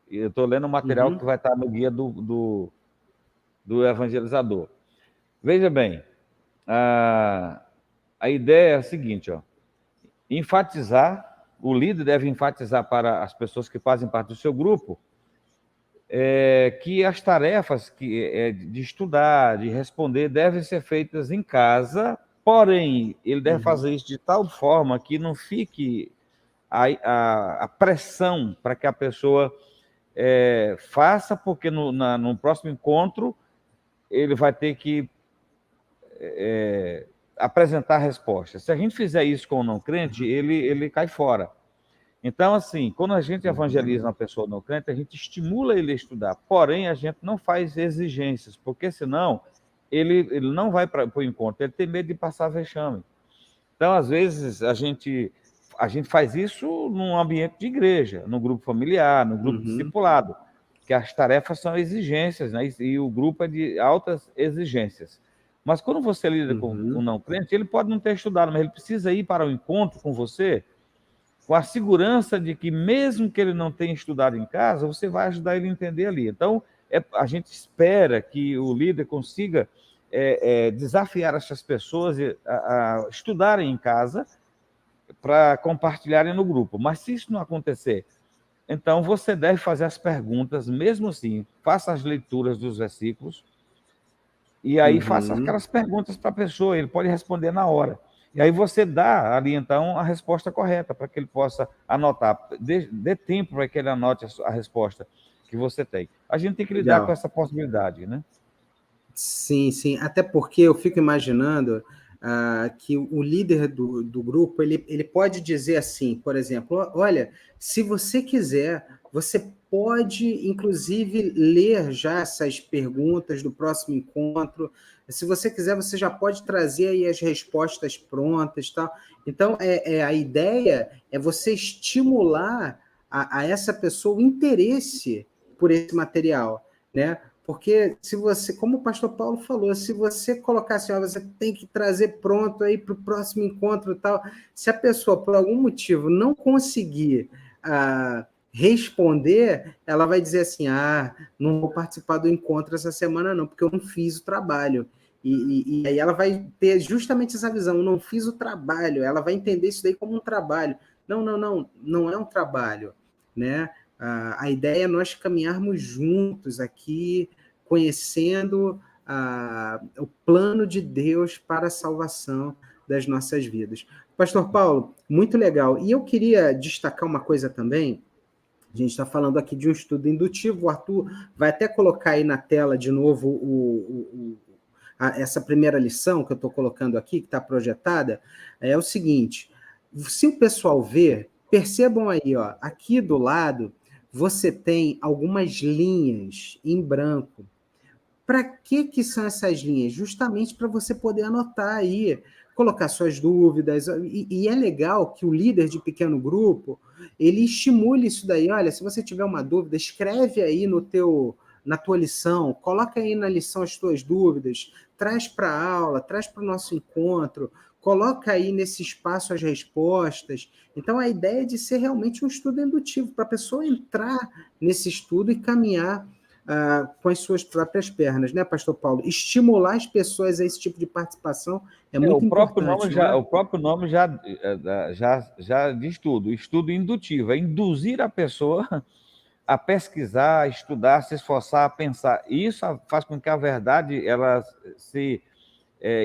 Eu estou lendo o material que vai estar no guia do evangelizador. Veja bem, a ideia é a seguinte, enfatizar, o líder deve enfatizar para as pessoas que fazem parte do seu grupo que as tarefas de estudar, de responder, devem ser feitas em casa, porém, ele deve fazer isso de tal forma que não fique a pressão para que a pessoa faça, porque no próximo encontro ele vai ter que apresentar a resposta. Se a gente fizer isso com o não crente, ele cai fora. Então, assim, quando a gente evangeliza uma pessoa não crente, a gente estimula ele a estudar, porém a gente não faz exigências, porque senão ele não vai para o encontro, ele tem medo de passar vexame. Então, às vezes, a gente faz isso num ambiente de igreja, no grupo familiar, no grupo discipulado, que as tarefas são exigências, né? E o grupo é de altas exigências. Mas quando você lida com um não crente, ele pode não ter estudado, mas ele precisa ir para o encontro com você com a segurança de que, mesmo que ele não tenha estudado em casa, você vai ajudar ele a entender ali. Então, a gente espera que o líder consiga desafiar essas pessoas a estudarem em casa para compartilharem no grupo. Mas se isso não acontecer, então você deve fazer as perguntas, mesmo assim, faça as leituras dos versículos e aí faça aquelas perguntas para a pessoa, ele pode responder na hora. E aí você dá ali, então, a resposta correta, para que ele possa anotar. Dê tempo para que ele anote a resposta que você tem. A gente tem que lidar com essa possibilidade, né? Sim, sim. Até porque eu fico imaginando que o líder do grupo, ele pode dizer assim, por exemplo, olha, se você quiser, você pode, inclusive, ler já essas perguntas do próximo encontro. Se você quiser, você já pode trazer aí as respostas prontas, tal. Então, a ideia é você estimular a essa pessoa o interesse por esse material, né? Porque se você, como o pastor Paulo falou, se você colocar assim, você tem que trazer pronto aí para o próximo encontro e tal, se a pessoa, por algum motivo, não conseguir responder, ela vai dizer assim, não vou participar do encontro essa semana não, porque eu não fiz o trabalho. E aí ela vai ter justamente essa visão, não fiz o trabalho, ela vai entender isso daí como um trabalho. Não é um trabalho, né? A ideia é nós caminharmos juntos aqui conhecendo o plano de Deus para a salvação das nossas vidas. Pastor Paulo, muito legal. E eu queria destacar uma coisa também. A gente está falando aqui de um estudo indutivo. O Arthur vai até colocar aí na tela de novo essa primeira lição que eu estou colocando aqui, que está projetada. É o seguinte: se o pessoal ver, percebam aí, ó, aqui do lado, você tem algumas linhas em branco. Para que são essas linhas? Justamente para você poder anotar aí, colocar suas dúvidas. E é legal que o líder de pequeno grupo, ele estimule isso daí. Olha, se você tiver uma dúvida, escreve aí na tua lição, coloca aí na lição as tuas dúvidas, traz para a aula, traz para o nosso encontro, coloca aí nesse espaço as respostas. Então, a ideia é de ser realmente um estudo indutivo, para a pessoa entrar nesse estudo e caminhar com as suas próprias pernas, né, Pastor Paulo? Estimular as pessoas a esse tipo de participação é muito importante. O próprio nome já diz tudo. Estudo indutivo, é induzir a pessoa a pesquisar, a estudar, a se esforçar, a pensar. E isso faz com que a verdade ela se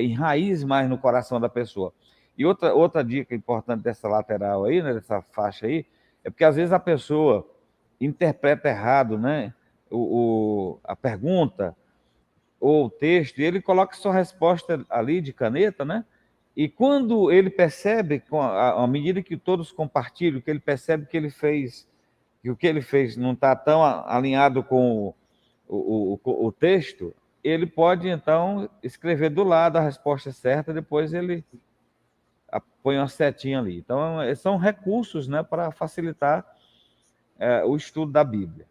enraize mais no coração da pessoa. E outra dica importante dessa lateral aí, né, dessa faixa aí, é porque às vezes a pessoa interpreta errado, né, a pergunta ou o texto, e ele coloca sua resposta ali de caneta, né? E quando ele percebe, à medida que todos compartilham, que ele percebe que ele fez, que o que ele fez não está tão alinhado com o texto, ele pode, então, escrever do lado a resposta certa, depois ele põe uma setinha ali. Então, são recursos, né, para facilitar o estudo da Bíblia.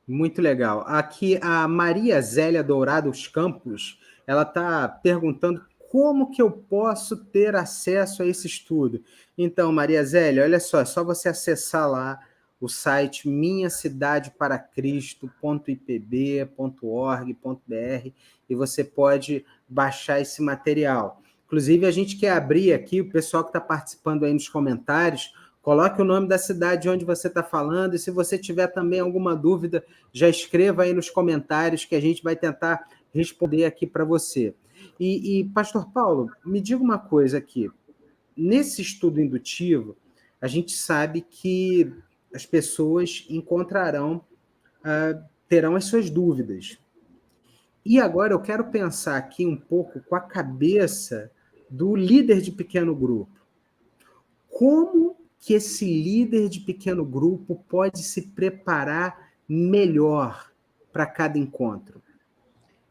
Muito legal. Aqui a Maria Zélia Dourados Campos, ela está perguntando como que eu posso ter acesso a esse estudo. Então, Maria Zélia, olha só, é só você acessar lá o site minhacidadeparacristo.ipb.org.br e você pode baixar esse material. Inclusive, a gente quer abrir aqui, o pessoal que está participando aí nos comentários, coloque o nome da cidade onde você está falando, e se você tiver também alguma dúvida, já escreva aí nos comentários que a gente vai tentar responder aqui para você. E, Pastor Paulo, me diga uma coisa aqui. Nesse estudo indutivo, a gente sabe que as pessoas terão as suas dúvidas. E agora eu quero pensar aqui um pouco com a cabeça do líder de pequeno grupo. Como que esse líder de pequeno grupo pode se preparar melhor para cada encontro?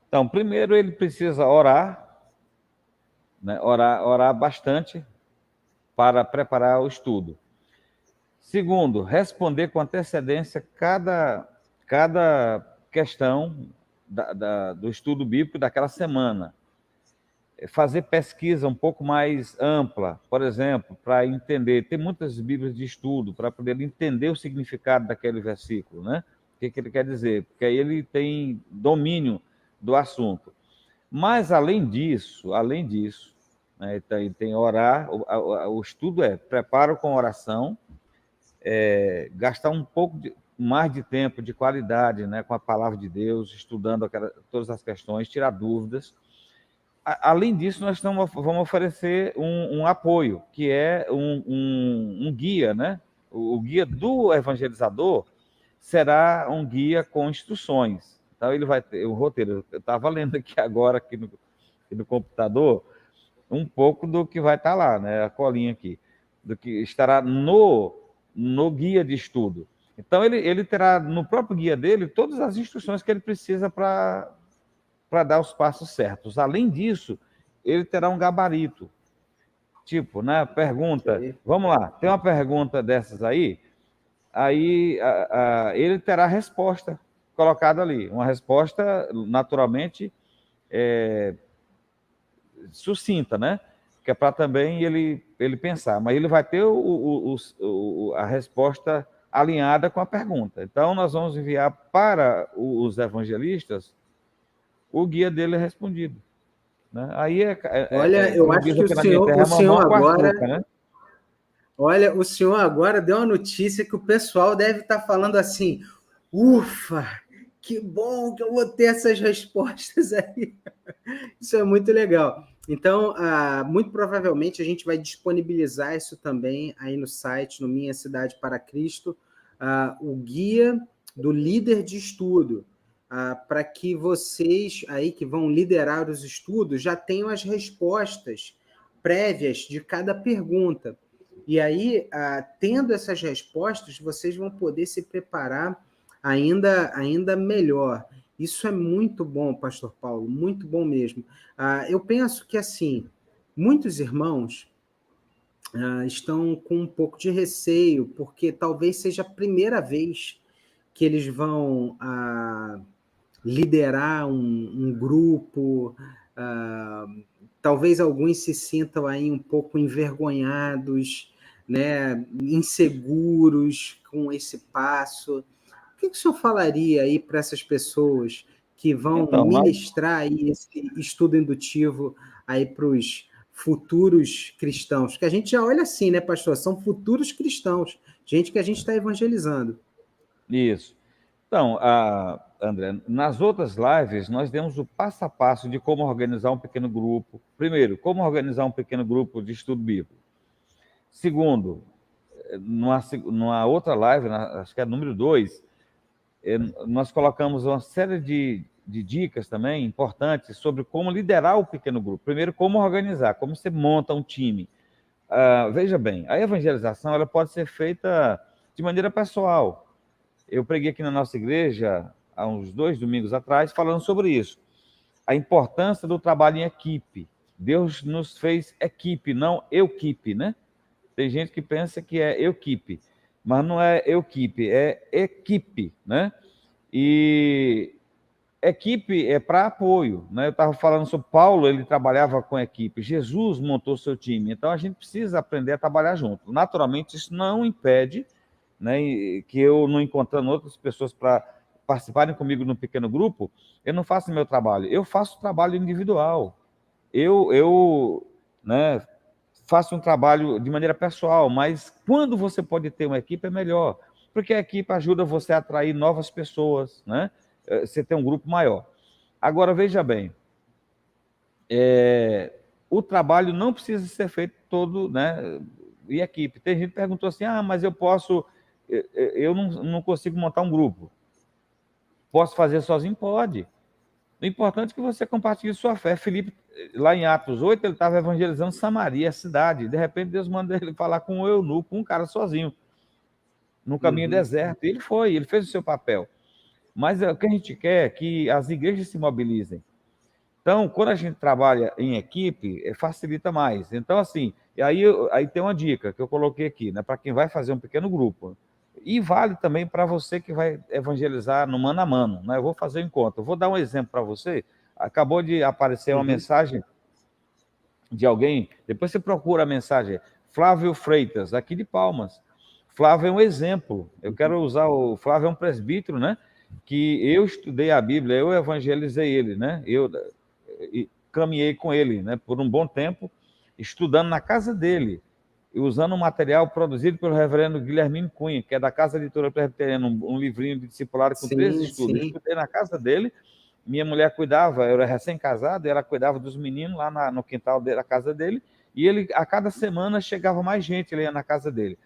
Então, primeiro ele precisa orar, né? Orar bastante para preparar o estudo. Segundo, responder com antecedência cada questão do estudo bíblico daquela semana. Fazer pesquisa um pouco mais ampla, por exemplo, para entender, tem muitas bíblias de estudo, para poder entender o significado daquele versículo, né? O que ele quer dizer, porque aí ele tem domínio do assunto. Mas, além disso, né, tem orar, o estudo preparo com oração, gastar um pouco mais de tempo, de qualidade, né, com a palavra de Deus, estudando todas as questões, tirar dúvidas. Além disso, nós vamos oferecer um apoio, que é um guia, né? O guia do evangelizador será um guia com instruções. Então, ele vai ter o roteiro. Eu estava lendo aqui agora, aqui no computador, um pouco do que vai estar lá, né? A colinha aqui, do que estará no guia de estudo. Então, ele terá no próprio guia dele todas as instruções que ele precisa para dar os passos certos. Além disso, ele terá um gabarito. Tipo, né, pergunta, vamos lá, tem uma pergunta dessas aí ele terá a resposta colocada ali, uma resposta naturalmente sucinta, né? Que é para também ele pensar, mas ele vai ter a resposta alinhada com a pergunta. Então, nós vamos enviar para os evangelistas o guia dele respondido. Né? Aí olha, eu acho que o senhor agora... Né? Olha, o senhor agora deu uma notícia que o pessoal deve estar falando assim, ufa, Que bom que eu vou ter essas respostas aí. Isso é muito legal. Então, muito provavelmente a gente vai disponibilizar isso também aí no site, no Minha Cidade para Cristo, o guia do líder de estudo, para que vocês aí que vão liderar os estudos já tenham as respostas prévias de cada pergunta. E aí, tendo essas respostas, vocês vão poder se preparar ainda melhor. Isso é muito bom, Pastor Paulo, muito bom mesmo. Eu penso que, assim, muitos irmãos estão com um pouco de receio, porque talvez seja a primeira vez que eles vão liderar um grupo, talvez alguns se sintam aí um pouco envergonhados, né, inseguros com esse passo. O que o senhor falaria aí para essas pessoas que vão Então, ministrar aí esse estudo indutivo aí para os futuros cristãos? Que a gente já olha assim, né, pastor? São futuros cristãos, gente que a gente está evangelizando. isso. Então, André, nas outras lives, nós demos o passo a passo de como organizar um pequeno grupo. Primeiro, como organizar um pequeno grupo de estudo bíblico. Segundo, numa outra live, acho que é número 2, nós colocamos uma série de dicas também importantes sobre como liderar o pequeno grupo. Primeiro, como organizar, como você monta um time. Veja bem, a evangelização ela pode ser feita de maneira pessoal. Eu preguei aqui na nossa igreja, há uns 2 domingos atrás, falando sobre isso. A importância do trabalho em equipe. Deus nos fez equipe, não eu-quipe, né? Tem gente que pensa que é eu-quipe, mas não é eu-quipe, é equipe, né? E equipe é para apoio, né? Eu estava falando sobre Paulo, ele trabalhava com equipe. Jesus montou seu time. Então, a gente precisa aprender a trabalhar junto. Naturalmente, isso não impede, né, que eu, não encontrando outras pessoas para participarem comigo no pequeno grupo, eu não faço meu trabalho, eu faço trabalho individual. Eu né, faço um trabalho de maneira pessoal, mas quando você pode ter uma equipe é melhor, porque a equipe ajuda você a atrair novas pessoas, né? Você tem um grupo maior. Agora, veja bem, o trabalho não precisa ser feito todo, né, em equipe. Tem gente que perguntou assim, mas eu não consigo montar um grupo. Posso fazer sozinho? Pode. O importante é que você compartilhe sua fé. Filipe, lá em Atos 8, ele estava evangelizando Samaria, a cidade. De repente, Deus manda ele falar com um eunuco, um cara sozinho, no caminho deserto. E ele fez o seu papel. Mas o que a gente quer é que as igrejas se mobilizem. Então, quando a gente trabalha em equipe, facilita mais. Então, assim, aí tem uma dica que eu coloquei aqui, né, para quem vai fazer um pequeno grupo. E vale também para você que vai evangelizar no mano a mano, né? Eu vou fazer um encontro. Eu vou dar um exemplo para você. Acabou de aparecer uma mensagem de alguém, depois você procura a mensagem, Flávio Freitas, aqui de Palmas. Flávio é um exemplo. Eu quero usar o Flávio, é um presbítero, né? Que eu estudei a Bíblia, eu evangelizei ele, né? Eu caminhei com ele, né? Por um bom tempo, estudando na casa dele, e usando um material produzido pelo reverendo Guilhermino Cunha, que é da Casa Editora Presbiteriana, um livrinho de discipulado com 13 estudos. Eu estudei na casa dele, minha mulher cuidava, eu era recém-casado, ela cuidava dos meninos lá no quintal da casa dele, e ele, a cada semana, chegava mais gente, ele ia na casa dele.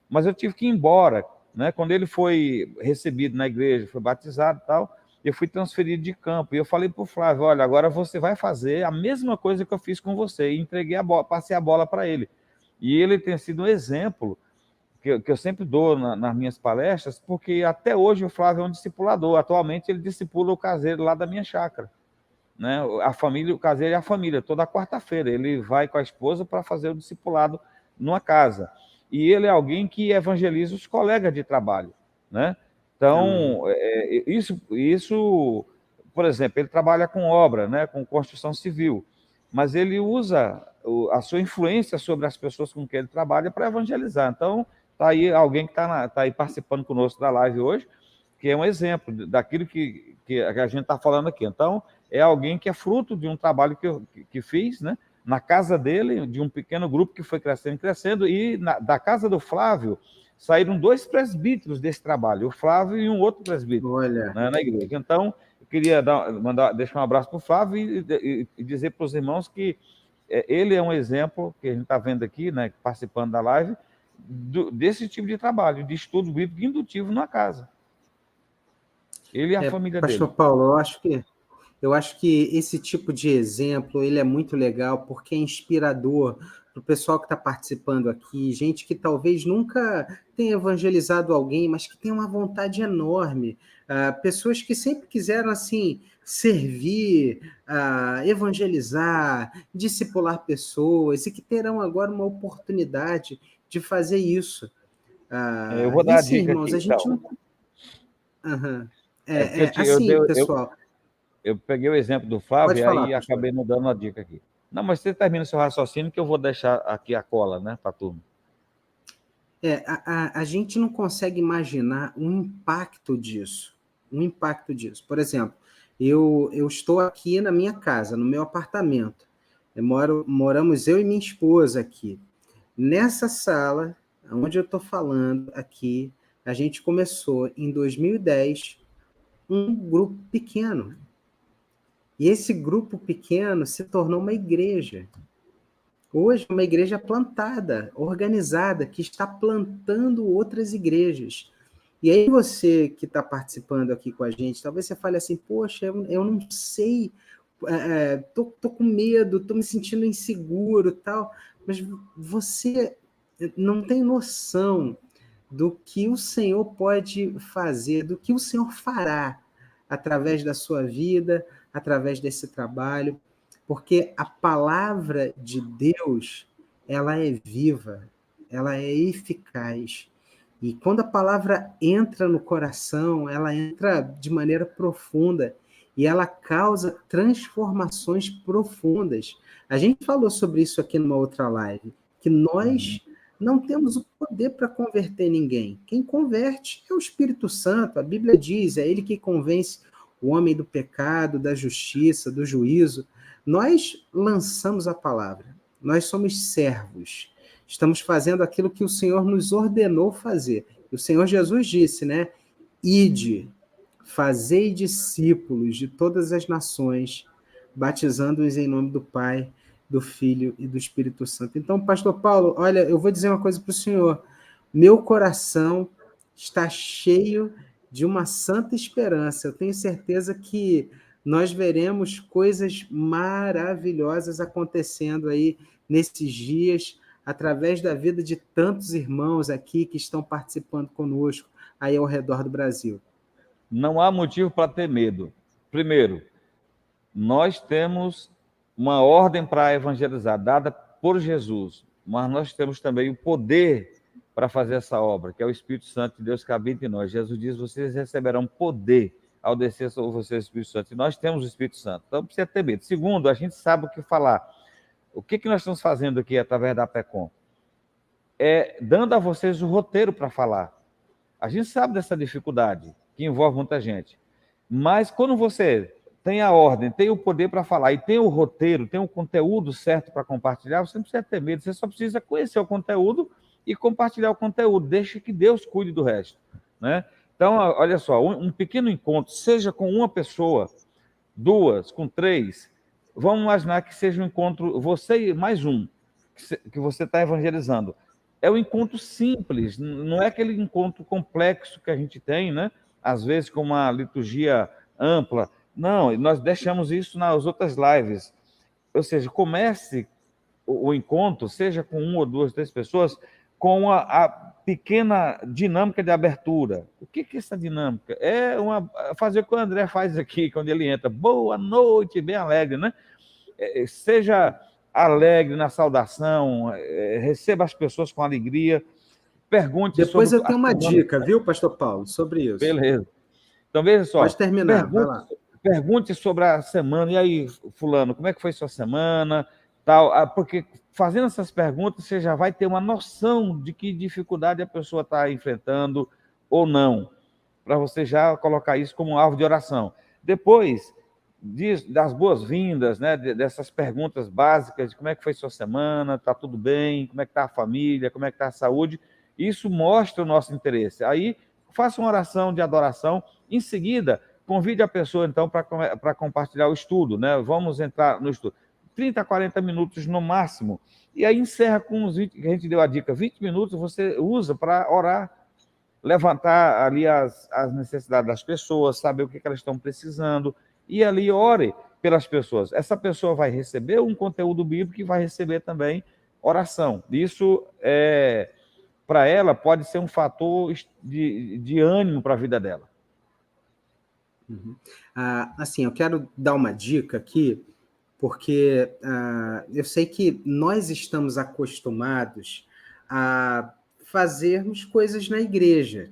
Mas eu tive que ir embora, né? Quando ele foi recebido na igreja, foi batizado e tal, eu fui transferido de campo, e eu falei para o Flávio, olha, agora você vai fazer a mesma coisa que eu fiz com você, e entreguei a bola, passei a bola para ele. E ele tem sido um exemplo que eu sempre dou nas minhas palestras, porque até hoje o Flávio é um discipulador. Atualmente ele discipula o caseiro lá da minha chácara, né? A família, o caseiro e a família, toda quarta-feira. Ele vai com a esposa para fazer o discipulado numa casa. E ele é alguém que evangeliza os colegas de trabalho, né? Então, isso, por exemplo, ele trabalha com obra, né? Com construção civil, mas ele usa a sua influência sobre as pessoas com quem ele trabalha para evangelizar. Então, está aí alguém que está aí participando conosco da live hoje, que é um exemplo daquilo que a gente está falando aqui. Então, é alguém que é fruto de um trabalho que fiz, né, na casa dele, de um pequeno grupo que foi crescendo, e da casa do Flávio, saíram 2 presbíteros desse trabalho, o Flávio e um outro presbítero. Olha, Né, na igreja. Então, eu queria deixar um abraço para o Flávio e dizer para os irmãos que ele é um exemplo, que a gente está vendo aqui, né, participando da live, desse tipo de trabalho, de estudo bíblico indutivo na casa. Ele e a família Pastor dele. Paulo, eu acho que esse tipo de exemplo ele é muito legal porque é inspirador para o pessoal que está participando aqui, gente que talvez nunca tenha evangelizado alguém, mas que tem uma vontade enorme, pessoas que sempre quiseram assim servir, evangelizar, discipular pessoas e que terão agora uma oportunidade de fazer isso. Eu vou E dar a assim, dica irmãos, aqui, a gente então. não. Aham. Porque Assim, pessoal, eu peguei o exemplo do pode Flávio e falar, aí pastor. acabei não dando a dica aqui. Não, mas você termina o seu raciocínio que eu vou deixar aqui a cola, né, para a turma. A gente não consegue imaginar o impacto disso. O impacto disso. Por exemplo, eu estou aqui na minha casa, no meu apartamento. Moramos eu e minha esposa aqui. Nessa sala, onde eu estou falando aqui, a gente começou em 2010 um grupo pequeno. E esse grupo pequeno se tornou uma igreja. Hoje, uma igreja plantada, organizada, que está plantando outras igrejas. E aí você que está participando aqui com a gente, talvez você fale assim, poxa, eu não sei, tô com medo, tô me sentindo inseguro, tal, mas você não tem noção do que o Senhor pode fazer, do que o Senhor fará através da sua vida, através desse trabalho, porque a palavra de Deus, ela é viva, ela é eficaz. E quando a palavra entra no coração, ela entra de maneira profunda e ela causa transformações profundas. A gente falou sobre isso aqui numa outra live, que nós não temos o poder para converter ninguém. Quem converte é o Espírito Santo. A Bíblia diz, é ele que convence o homem do pecado, da justiça, do juízo. Nós lançamos a palavra. Nós somos servos. Estamos fazendo aquilo que o Senhor nos ordenou fazer. E o Senhor Jesus disse, né? Ide, fazei discípulos de todas as nações, batizando-os em nome do Pai, do Filho e do Espírito Santo. Então, pastor Paulo, olha, eu vou dizer uma coisa para o senhor. Meu coração está cheio de uma santa esperança. Eu tenho certeza que nós veremos coisas maravilhosas acontecendo aí nesses dias, através da vida de tantos irmãos aqui que estão participando conosco aí ao redor do Brasil. Não há motivo para ter medo. Primeiro, nós temos uma ordem para evangelizar, dada por Jesus, mas nós temos também o poder para fazer essa obra, que é o Espírito Santo de Deus que habita em nós. Jesus diz, vocês receberão poder ao descer sobre vocês o Espírito Santo. E nós temos o Espírito Santo, então não precisa ter medo. Segundo, a gente sabe o que falar. O que nós estamos fazendo aqui através da PECOM? É dando a vocês o roteiro para falar. A gente sabe dessa dificuldade, que envolve muita gente. Mas quando você tem a ordem, tem o poder para falar e tem o roteiro, tem o conteúdo certo para compartilhar, você não precisa ter medo, você só precisa conhecer o conteúdo e compartilhar o conteúdo. Deixa que Deus cuide do resto, né? Então, olha só, um pequeno encontro, seja com uma pessoa, 2, com 3, vamos imaginar que seja um encontro, você e mais um, que você está evangelizando. É um encontro simples, não é aquele encontro complexo que a gente tem, né? Às vezes com uma liturgia ampla. Não, nós deixamos isso nas outras lives. Ou seja, comece o encontro, seja com 1 ou 2, 3 pessoas, com a pequena dinâmica de abertura. O que é essa dinâmica? Fazer o que o André faz aqui, quando ele entra. Boa noite, bem alegre, né? Seja alegre na saudação, receba as pessoas com alegria, pergunte Depois sobre... eu tenho uma dica, viu, pastor Paulo, sobre isso. Beleza. Então, veja só. Pode terminar, vai lá. Pergunte sobre a semana. E aí, fulano, como é que foi sua semana? Tal, porque fazendo essas perguntas, você já vai ter uma noção de que dificuldade a pessoa está enfrentando ou não, para você já colocar isso como um alvo de oração. Depois das boas-vindas, né, dessas perguntas básicas de como é que foi sua semana, está tudo bem, como é que está a família, como é que está a saúde, Isso mostra o nosso interesse. Aí, faça uma oração de adoração. Em seguida, convide a pessoa, então, para compartilhar o estudo, né? Vamos entrar no estudo. 30, 40 minutos no máximo. E aí encerra com uns 20, que a gente deu a dica, 20 minutos você usa para orar, levantar ali as necessidades das pessoas, saber o que elas estão precisando, e ali ore pelas pessoas. Essa pessoa vai receber um conteúdo bíblico e vai receber também oração. Isso, para ela, pode ser um fator de ânimo para a vida dela. Uhum. Assim, eu quero dar uma dica aqui, porque eu sei que nós estamos acostumados a fazermos coisas na igreja.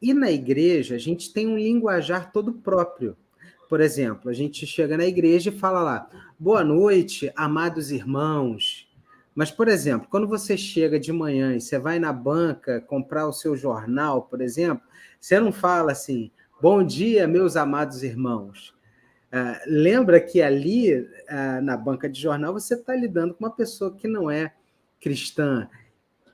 E na igreja a gente tem um linguajar todo próprio. Por exemplo, a gente chega na igreja e fala lá, boa noite, amados irmãos. Mas, por exemplo, quando você chega de manhã e você vai na banca comprar o seu jornal, por exemplo, você não fala assim, bom dia, meus amados irmãos. Lembra que ali, na banca de jornal, você está lidando com uma pessoa que não é cristã.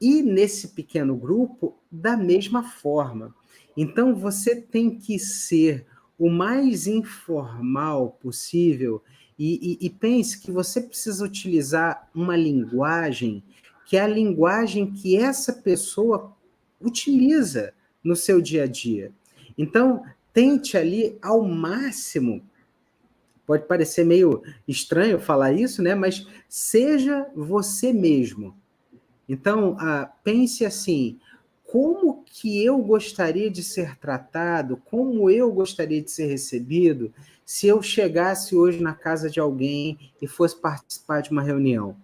E nesse pequeno grupo, da mesma forma. Então, você tem que ser o mais informal possível e pense que você precisa utilizar uma linguagem que é a linguagem que essa pessoa utiliza no seu dia a dia. Então, tente ali ao máximo, pode parecer meio estranho falar isso, né? Mas seja você mesmo. Então, pense assim, como que eu gostaria de ser tratado, como eu gostaria de ser recebido se eu chegasse hoje na casa de alguém e fosse participar de uma reunião?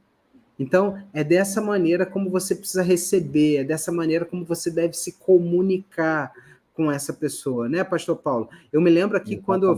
Então, é dessa maneira como você precisa receber, é dessa maneira como você deve se comunicar com essa pessoa, né, Pastor Paulo? Eu me lembro aqui quando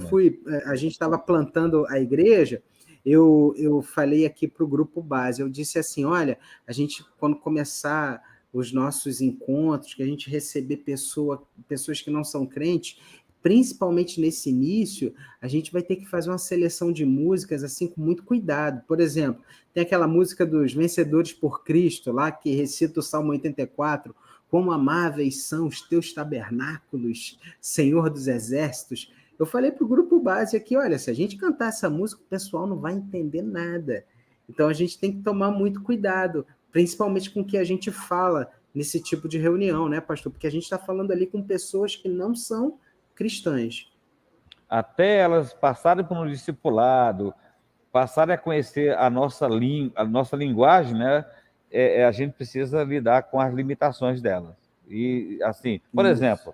a gente estava plantando a igreja, eu falei aqui para o grupo base, eu disse assim, olha, a gente, quando começar os nossos encontros, que a gente receber pessoas que não são crentes, principalmente nesse início, a gente vai ter que fazer uma seleção de músicas assim com muito cuidado. Por exemplo, tem aquela música dos Vencedores por Cristo, lá que recita o Salmo 84, como amáveis são os teus tabernáculos, Senhor dos exércitos. Eu falei para o grupo base aqui, olha, se a gente cantar essa música, o pessoal não vai entender nada. Então a gente tem que tomar muito cuidado, principalmente com o que a gente fala nesse tipo de reunião, né, pastor? Porque a gente está falando ali com pessoas que não são cristãs. Até elas passarem por um discipulado, passarem a conhecer a nossa linguagem, né? A gente precisa lidar com as limitações delas. E, assim, por exemplo,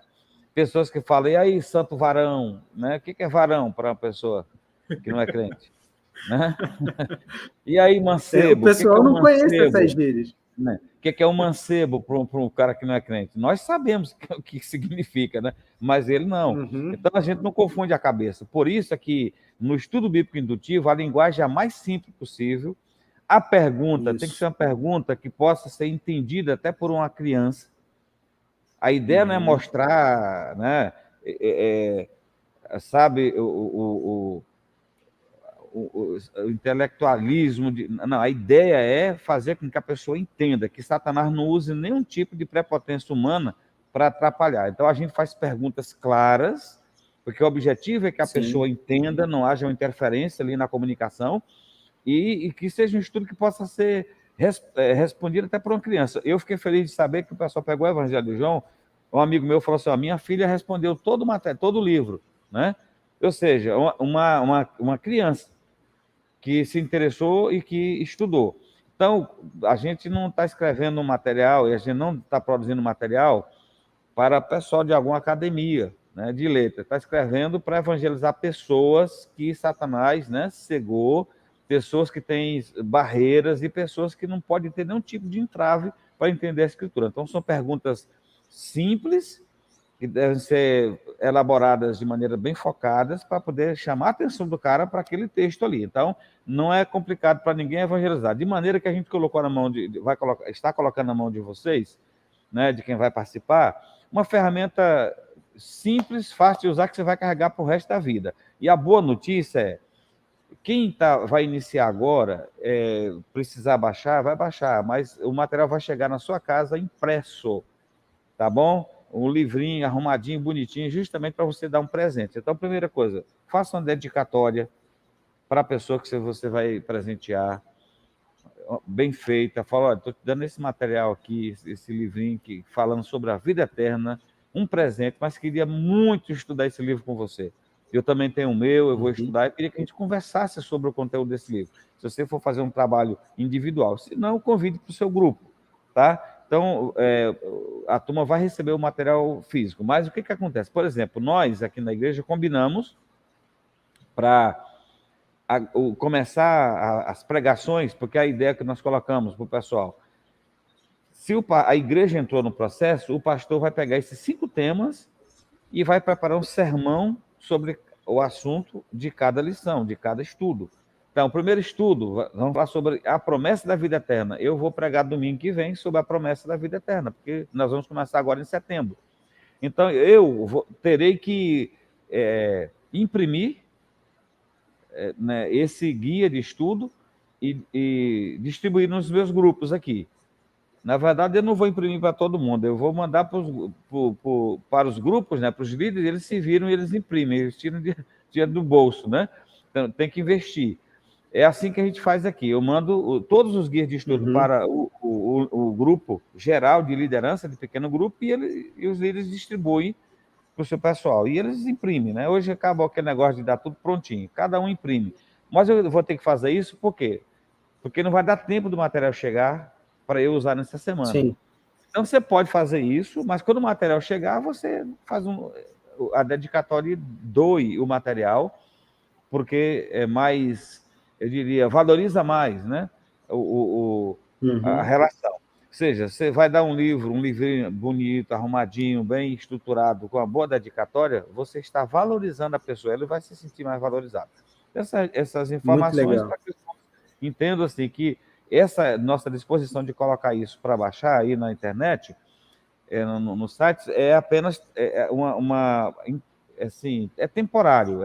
pessoas que falam, e aí, santo varão, né? O que é varão para uma pessoa que não é crente? Né? E aí, mancebo? O pessoal que é um não conhece mancebo? essas gírias. Né? O que é um mancebo para um cara que não é crente? Nós sabemos o que significa, né? Mas ele não. Uhum. Então a gente não confunde a cabeça. Por isso é que no estudo bíblico indutivo a linguagem é a mais simples possível. A pergunta tem que ser uma pergunta que possa ser entendida até por uma criança. A ideia não é mostrar, né? Sabe, o intelectualismo. Não, a ideia é fazer com que a pessoa entenda que Satanás não use nenhum tipo de prepotência humana para atrapalhar. Então a gente faz perguntas claras, porque o objetivo é que a pessoa entenda, não haja uma interferência ali na comunicação e que seja um estudo que possa ser respondido até por uma criança. Eu fiquei feliz de saber que o pessoal pegou o Evangelho de João, um amigo meu falou assim, minha filha respondeu todo o livro, né? Ou seja, uma criança que se interessou e que estudou. Então, a gente não está escrevendo um material e a gente não está produzindo material para pessoal de alguma academia, né, de letras. Está escrevendo para evangelizar pessoas que Satanás, né, cegou, pessoas que têm barreiras e pessoas que não podem ter nenhum tipo de entrave para entender a Escritura. Então, são perguntas simples, que devem ser elaboradas de maneira bem focadas para poder chamar a atenção do cara para aquele texto ali. Então, não é complicado para ninguém evangelizar. De maneira que a gente colocou na mão está colocando na mão de vocês, né, de quem vai participar, uma ferramenta simples, fácil de usar, que você vai carregar para o resto da vida. E a boa notícia é Quem vai iniciar agora, precisar baixar, vai baixar, mas o material vai chegar na sua casa impresso, tá bom? Um livrinho arrumadinho, bonitinho, justamente para você dar um presente. Então, primeira coisa, faça uma dedicatória para a pessoa que você vai presentear, bem feita. Fala, olha, estou te dando esse material aqui, esse livrinho aqui, falando sobre a vida eterna, um presente, mas queria muito estudar esse livro com você. Eu também tenho o meu, eu vou estudar, e queria que a gente conversasse sobre o conteúdo desse livro. Se você for fazer um trabalho individual, se não, convide para o seu grupo, tá? Então, a turma vai receber o material físico. Mas o que acontece? Por exemplo, nós aqui na igreja combinamos para começar as pregações, porque a ideia que nós colocamos para o pessoal, se a igreja entrou no processo, o pastor vai pegar esses 5 temas e vai preparar um sermão sobre o assunto de cada lição, de cada estudo. Então, o primeiro estudo, vamos falar sobre a promessa da vida eterna. Eu vou pregar domingo que vem sobre a promessa da vida eterna, porque nós vamos começar agora em setembro. Então, eu terei que imprimir esse guia de estudo e distribuir nos meus grupos aqui. Na verdade, eu não vou imprimir para todo mundo, eu vou mandar para os grupos, né, para os líderes, eles se viram e eles imprimem, eles tiram dinheiro do bolso, né? Então, tem que investir. É assim que a gente faz aqui. Eu mando todos os guias de estudo para o grupo geral de liderança, de pequeno grupo, e os líderes distribuem para o seu pessoal. E eles imprimem, né? Hoje acabou aquele negócio de dar tudo prontinho. Cada um imprime. Mas eu vou ter que fazer isso por quê? Porque não vai dar tempo do material chegar para eu usar nessa semana. Sim. Então, você pode fazer isso, mas quando o material chegar, você faz a dedicatória e doe o material, porque é mais, eu diria, valoriza mais, né? A relação. Ou seja, você vai dar um livrinho bonito, arrumadinho, bem estruturado, com uma boa dedicatória, você está valorizando a pessoa, ela vai se sentir mais valorizada. Essas informações, para que eu entendo assim, que essa nossa disposição de colocar isso para baixar aí na internet, no site, é apenas assim, é temporário,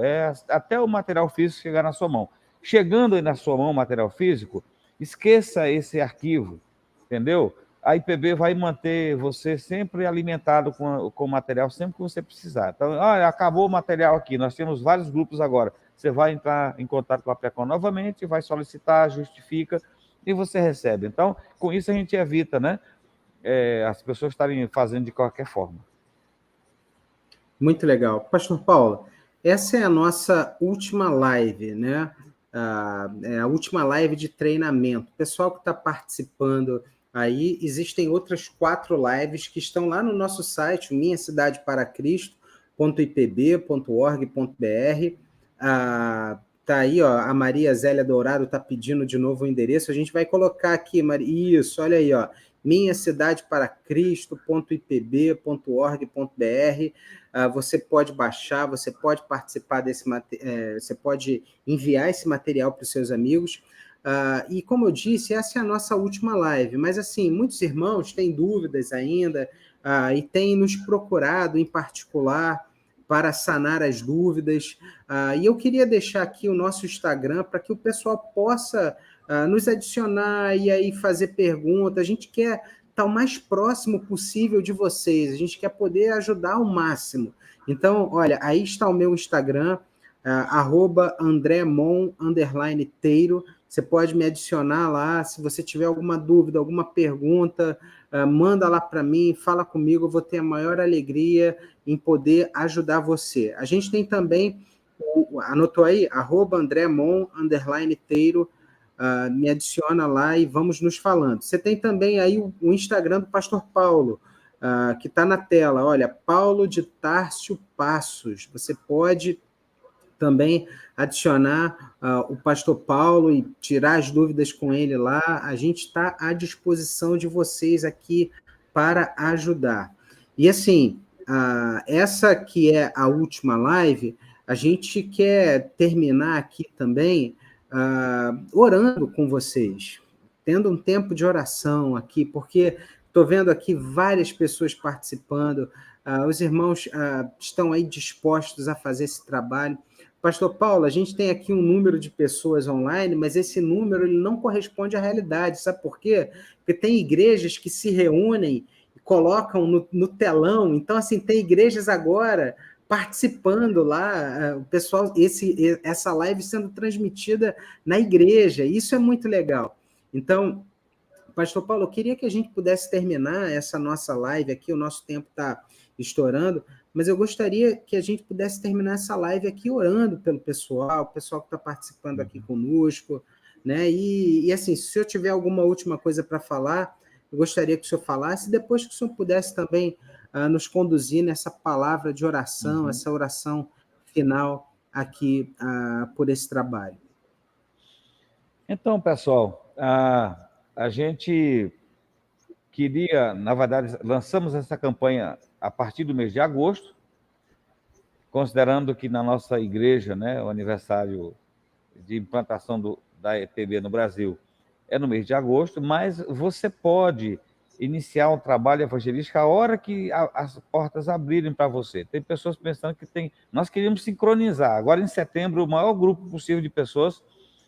até o material físico chegar na sua mão. Chegando aí na sua mão o material físico, esqueça esse arquivo, entendeu? A IPB vai manter você sempre alimentado com o material, sempre que você precisar. Então, acabou o material aqui, nós temos vários grupos agora. Você vai entrar em contato com a PECOM novamente, vai solicitar, justifica, e você recebe. Então, com isso a gente evita, né? As pessoas estarem fazendo de qualquer forma. Muito legal. Pastor Paulo, essa é a nossa última live, né? É a última live de treinamento. O pessoal que está participando aí, existem outras 4 lives que estão lá no nosso site, minhacidadeparacristo.ipb.org.br. Tá aí, ó, a Maria Zélia Dourado está pedindo de novo o endereço. A gente vai colocar aqui, Maria. Isso, olha aí, ó. minhacidadeparacristo.ipb.org.br. Você pode baixar, você pode participar desse material, você pode enviar esse material para os seus amigos. E como eu disse, essa é a nossa última live, mas assim, muitos irmãos têm dúvidas ainda e têm nos procurado em particular para sanar as dúvidas. E eu queria deixar aqui o nosso Instagram para que o pessoal possa nos adicionar e aí fazer perguntas. A gente quer estar o mais próximo possível de vocês, a gente quer poder ajudar ao máximo. Então, olha, aí está o meu Instagram, @andremon_teiro. Você pode me adicionar lá, se você tiver alguma dúvida, alguma pergunta, manda lá para mim, fala comigo, eu vou ter a maior alegria em poder ajudar você. A gente tem também, anotou aí, @andremon_teiro, me adiciona lá e vamos nos falando. Você tem também aí o Instagram do Pastor Paulo, que está na tela, olha, Paulo de Tárcio Passos. Você pode também adicionar o Pastor Paulo e tirar as dúvidas com ele lá. A gente está à disposição de vocês aqui para ajudar. E assim, essa que é a última live, a gente quer terminar aqui também orando com vocês, tendo um tempo de oração aqui, porque estou vendo aqui várias pessoas participando, os irmãos estão aí dispostos a fazer esse trabalho. Pastor Paulo, a gente tem aqui um número de pessoas online, mas esse número ele não corresponde à realidade. Sabe por quê? Porque tem igrejas que se reúnem e colocam no telão. Então, assim, tem igrejas agora participando lá, o pessoal, essa live sendo transmitida na igreja. Isso é muito legal. Então, Pastor Paulo, eu queria que a gente pudesse terminar essa nossa live aqui, o nosso tempo está estourando, mas eu gostaria que a gente pudesse terminar essa live aqui orando pelo pessoal, o pessoal que está participando aqui conosco, né? E assim, se eu tiver alguma última coisa para falar, eu gostaria que o senhor falasse, e depois que o senhor pudesse também nos conduzir nessa palavra de oração, essa oração final aqui por esse trabalho. Então, pessoal, a gente queria, na verdade, lançamos essa campanha a partir do mês de agosto, considerando que na nossa igreja, né, o aniversário de implantação da EPB no Brasil é no mês de agosto, mas você pode iniciar um trabalho evangelístico a hora que as portas abrirem para você. Tem pessoas pensando que nós queríamos sincronizar. Agora, em setembro, o maior grupo possível de pessoas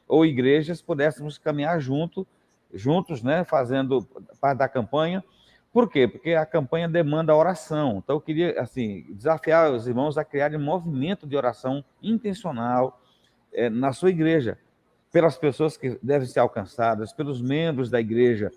ou igrejas pudéssemos caminhar juntos, né, fazendo parte da campanha. Por quê? Porque a campanha demanda oração. Então, eu queria assim, desafiar os irmãos a criarem um movimento de oração intencional na sua igreja, pelas pessoas que devem ser alcançadas, pelos membros da igreja,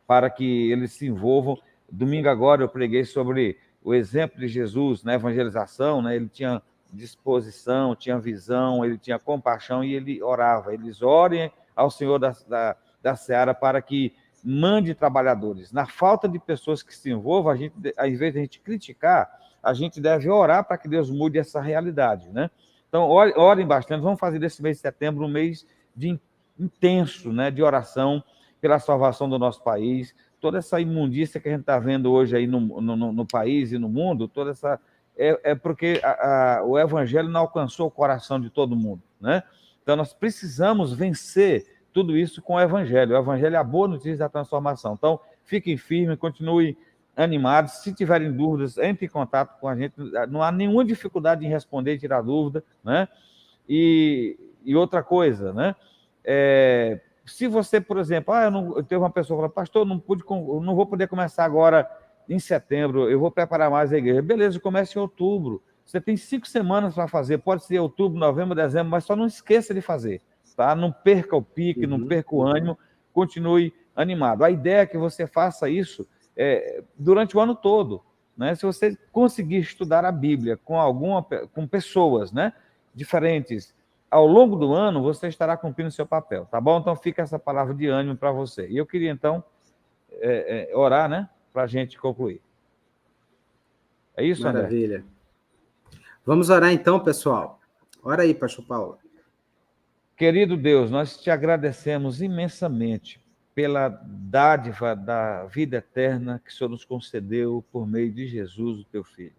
para que eles se envolvam. Domingo agora eu preguei sobre o exemplo de Jesus na evangelização, né? Ele tinha disposição, tinha visão, ele tinha compaixão e ele orava. Eles orem ao Senhor da Seara para que mande trabalhadores. Na falta de pessoas que se envolvam, ao invés de a gente criticar, a gente deve orar para que Deus mude essa realidade, né? Então, orem bastante. Vamos fazer desse mês de setembro um mês intenso, né, de oração pela salvação do nosso país. Toda essa imundícia que a gente está vendo hoje aí no país e no mundo, toda essa porque o evangelho não alcançou o coração de todo mundo, né? Então, nós precisamos vencer tudo isso com o evangelho. O evangelho é a boa notícia da transformação. Então, fiquem firmes, continuem animados. Se tiverem dúvidas, entre em contato com a gente. Não há nenhuma dificuldade em responder e tirar dúvida, né? E outra coisa, né? Se você, por exemplo, eu tenho uma pessoa que fala, pastor, não vou poder começar agora em setembro, eu vou preparar mais a igreja. Beleza, comece em outubro. Você tem 5 semanas para fazer, pode ser outubro, novembro, dezembro, mas só não esqueça de fazer, tá? Não perca o pique, não perca o ânimo, continue animado. A ideia é que você faça isso durante o ano todo, né? Se você conseguir estudar a Bíblia com pessoas, né, diferentes, ao longo do ano, você estará cumprindo o seu papel, tá bom? Então, fica essa palavra de ânimo para você. E eu queria, então, orar, né, para a gente concluir. É isso, André? Maravilha. Vamos orar, então, pessoal. Ora aí, pastor Paulo. Querido Deus, nós te agradecemos imensamente pela dádiva da vida eterna que o Senhor nos concedeu por meio de Jesus, o teu Filho.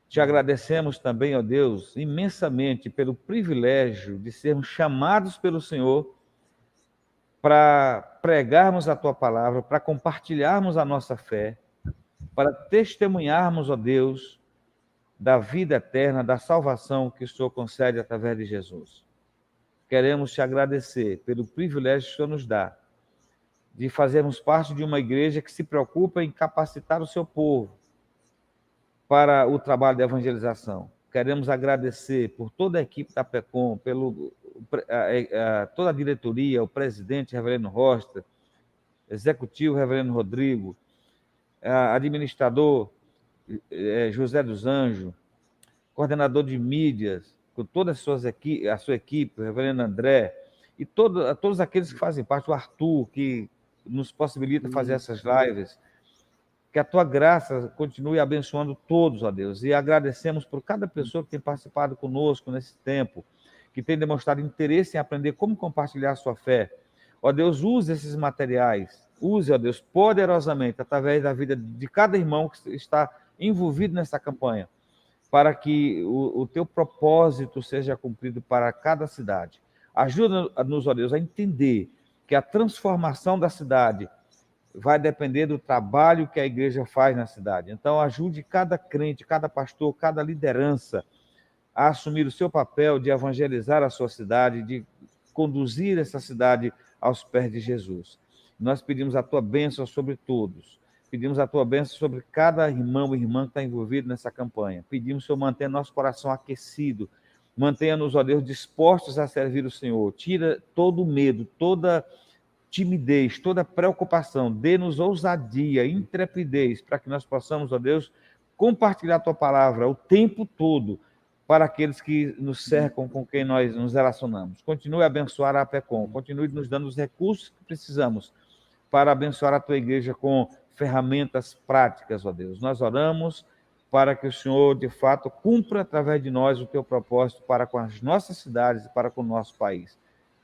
Te agradecemos também, ó Deus, imensamente pelo privilégio de sermos chamados pelo Senhor para pregarmos a tua palavra, para compartilharmos a nossa fé, para testemunharmos, ó Deus, da vida eterna, da salvação que o Senhor concede através de Jesus. Queremos te agradecer pelo privilégio que o Senhor nos dá de fazermos parte de uma igreja que se preocupa em capacitar o seu povo para o trabalho de evangelização. Queremos agradecer por toda a equipe da PECOM, toda a diretoria, o presidente, reverendo Rosta, executivo, reverendo Rodrigo, administrador, José dos Anjos, coordenador de mídias, com toda a sua equipe, o reverendo André, e todos aqueles que fazem parte, o Arthur, que nos possibilita fazer essas lives. Que a tua graça continue abençoando todos, ó Deus, e agradecemos por cada pessoa que tem participado conosco nesse tempo, que tem demonstrado interesse em aprender como compartilhar a sua fé. Ó Deus, use esses materiais, use, ó Deus, poderosamente, através da vida de cada irmão que está envolvido nessa campanha, para que o teu propósito seja cumprido para cada cidade. Ajuda-nos, ó Deus, a entender que a transformação da cidade vai depender do trabalho que a igreja faz na cidade. Então, ajude cada crente, cada pastor, cada liderança a assumir o seu papel de evangelizar a sua cidade, de conduzir essa cidade aos pés de Jesus. Nós pedimos a tua bênção sobre todos. Pedimos a tua bênção sobre cada irmão e irmã que está envolvido nessa campanha. Pedimos, Senhor, mantenha nosso coração aquecido. Mantenha-nos, ó Deus, dispostos a servir o Senhor. Tira todo o medo, toda timidez, toda preocupação. Dê-nos ousadia, intrepidez, para que nós possamos, ó Deus, compartilhar a tua palavra o tempo todo para aqueles que nos cercam, com quem nós nos relacionamos. Continue a abençoar a APECOM. Continue nos dando os recursos que precisamos para abençoar a tua igreja com ferramentas práticas, ó Deus. Nós oramos para que o Senhor, de fato, cumpra através de nós o teu propósito para com as nossas cidades e para com o nosso país.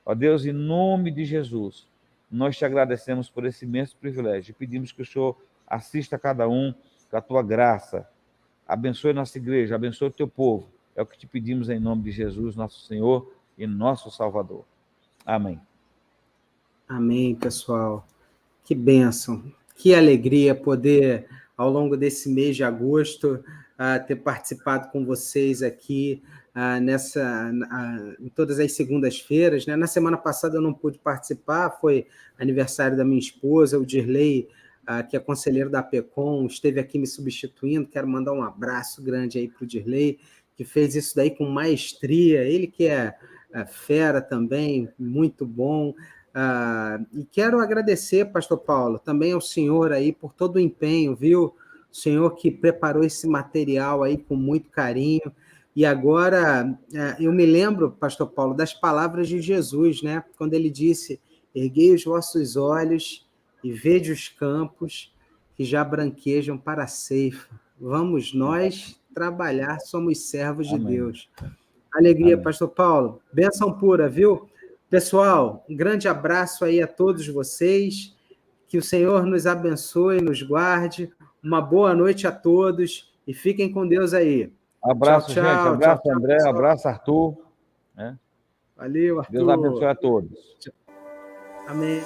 Ó Deus, em nome de Jesus, nós te agradecemos por esse imenso privilégio e pedimos que o Senhor assista a cada um com a tua graça. Abençoe nossa igreja, abençoe o teu povo. É o que te pedimos em nome de Jesus, nosso Senhor e nosso Salvador. Amém. Amém, pessoal. Que bênção, que alegria poder, ao longo desse mês de agosto, ter participado com vocês aqui em todas as segundas-feiras, né? Na semana passada eu não pude participar, foi aniversário da minha esposa, o Dirley, que é conselheiro da APECOM, esteve aqui me substituindo. Quero mandar um abraço grande aí para o Dirley, que fez isso daí com maestria, ele que é fera também, muito bom. E quero agradecer, pastor Paulo, também ao senhor aí por todo o empenho, viu? O senhor que preparou esse material aí com muito carinho. E agora, eu me lembro, pastor Paulo, das palavras de Jesus, né? Quando ele disse, erguei os vossos olhos e vede os campos que já branquejam para a ceifa. Vamos nós trabalhar, somos servos de Deus. Alegria, amém. Pastor Paulo. Bênção pura, viu? Pessoal, um grande abraço aí a todos vocês. Que o Senhor nos abençoe, nos guarde. Uma boa noite a todos e fiquem com Deus aí. Abraço, tchau, gente. Abraço, tchau, André. Pessoal. Abraço, Arthur. Valeu, Arthur. Deus abençoe a todos. Amém.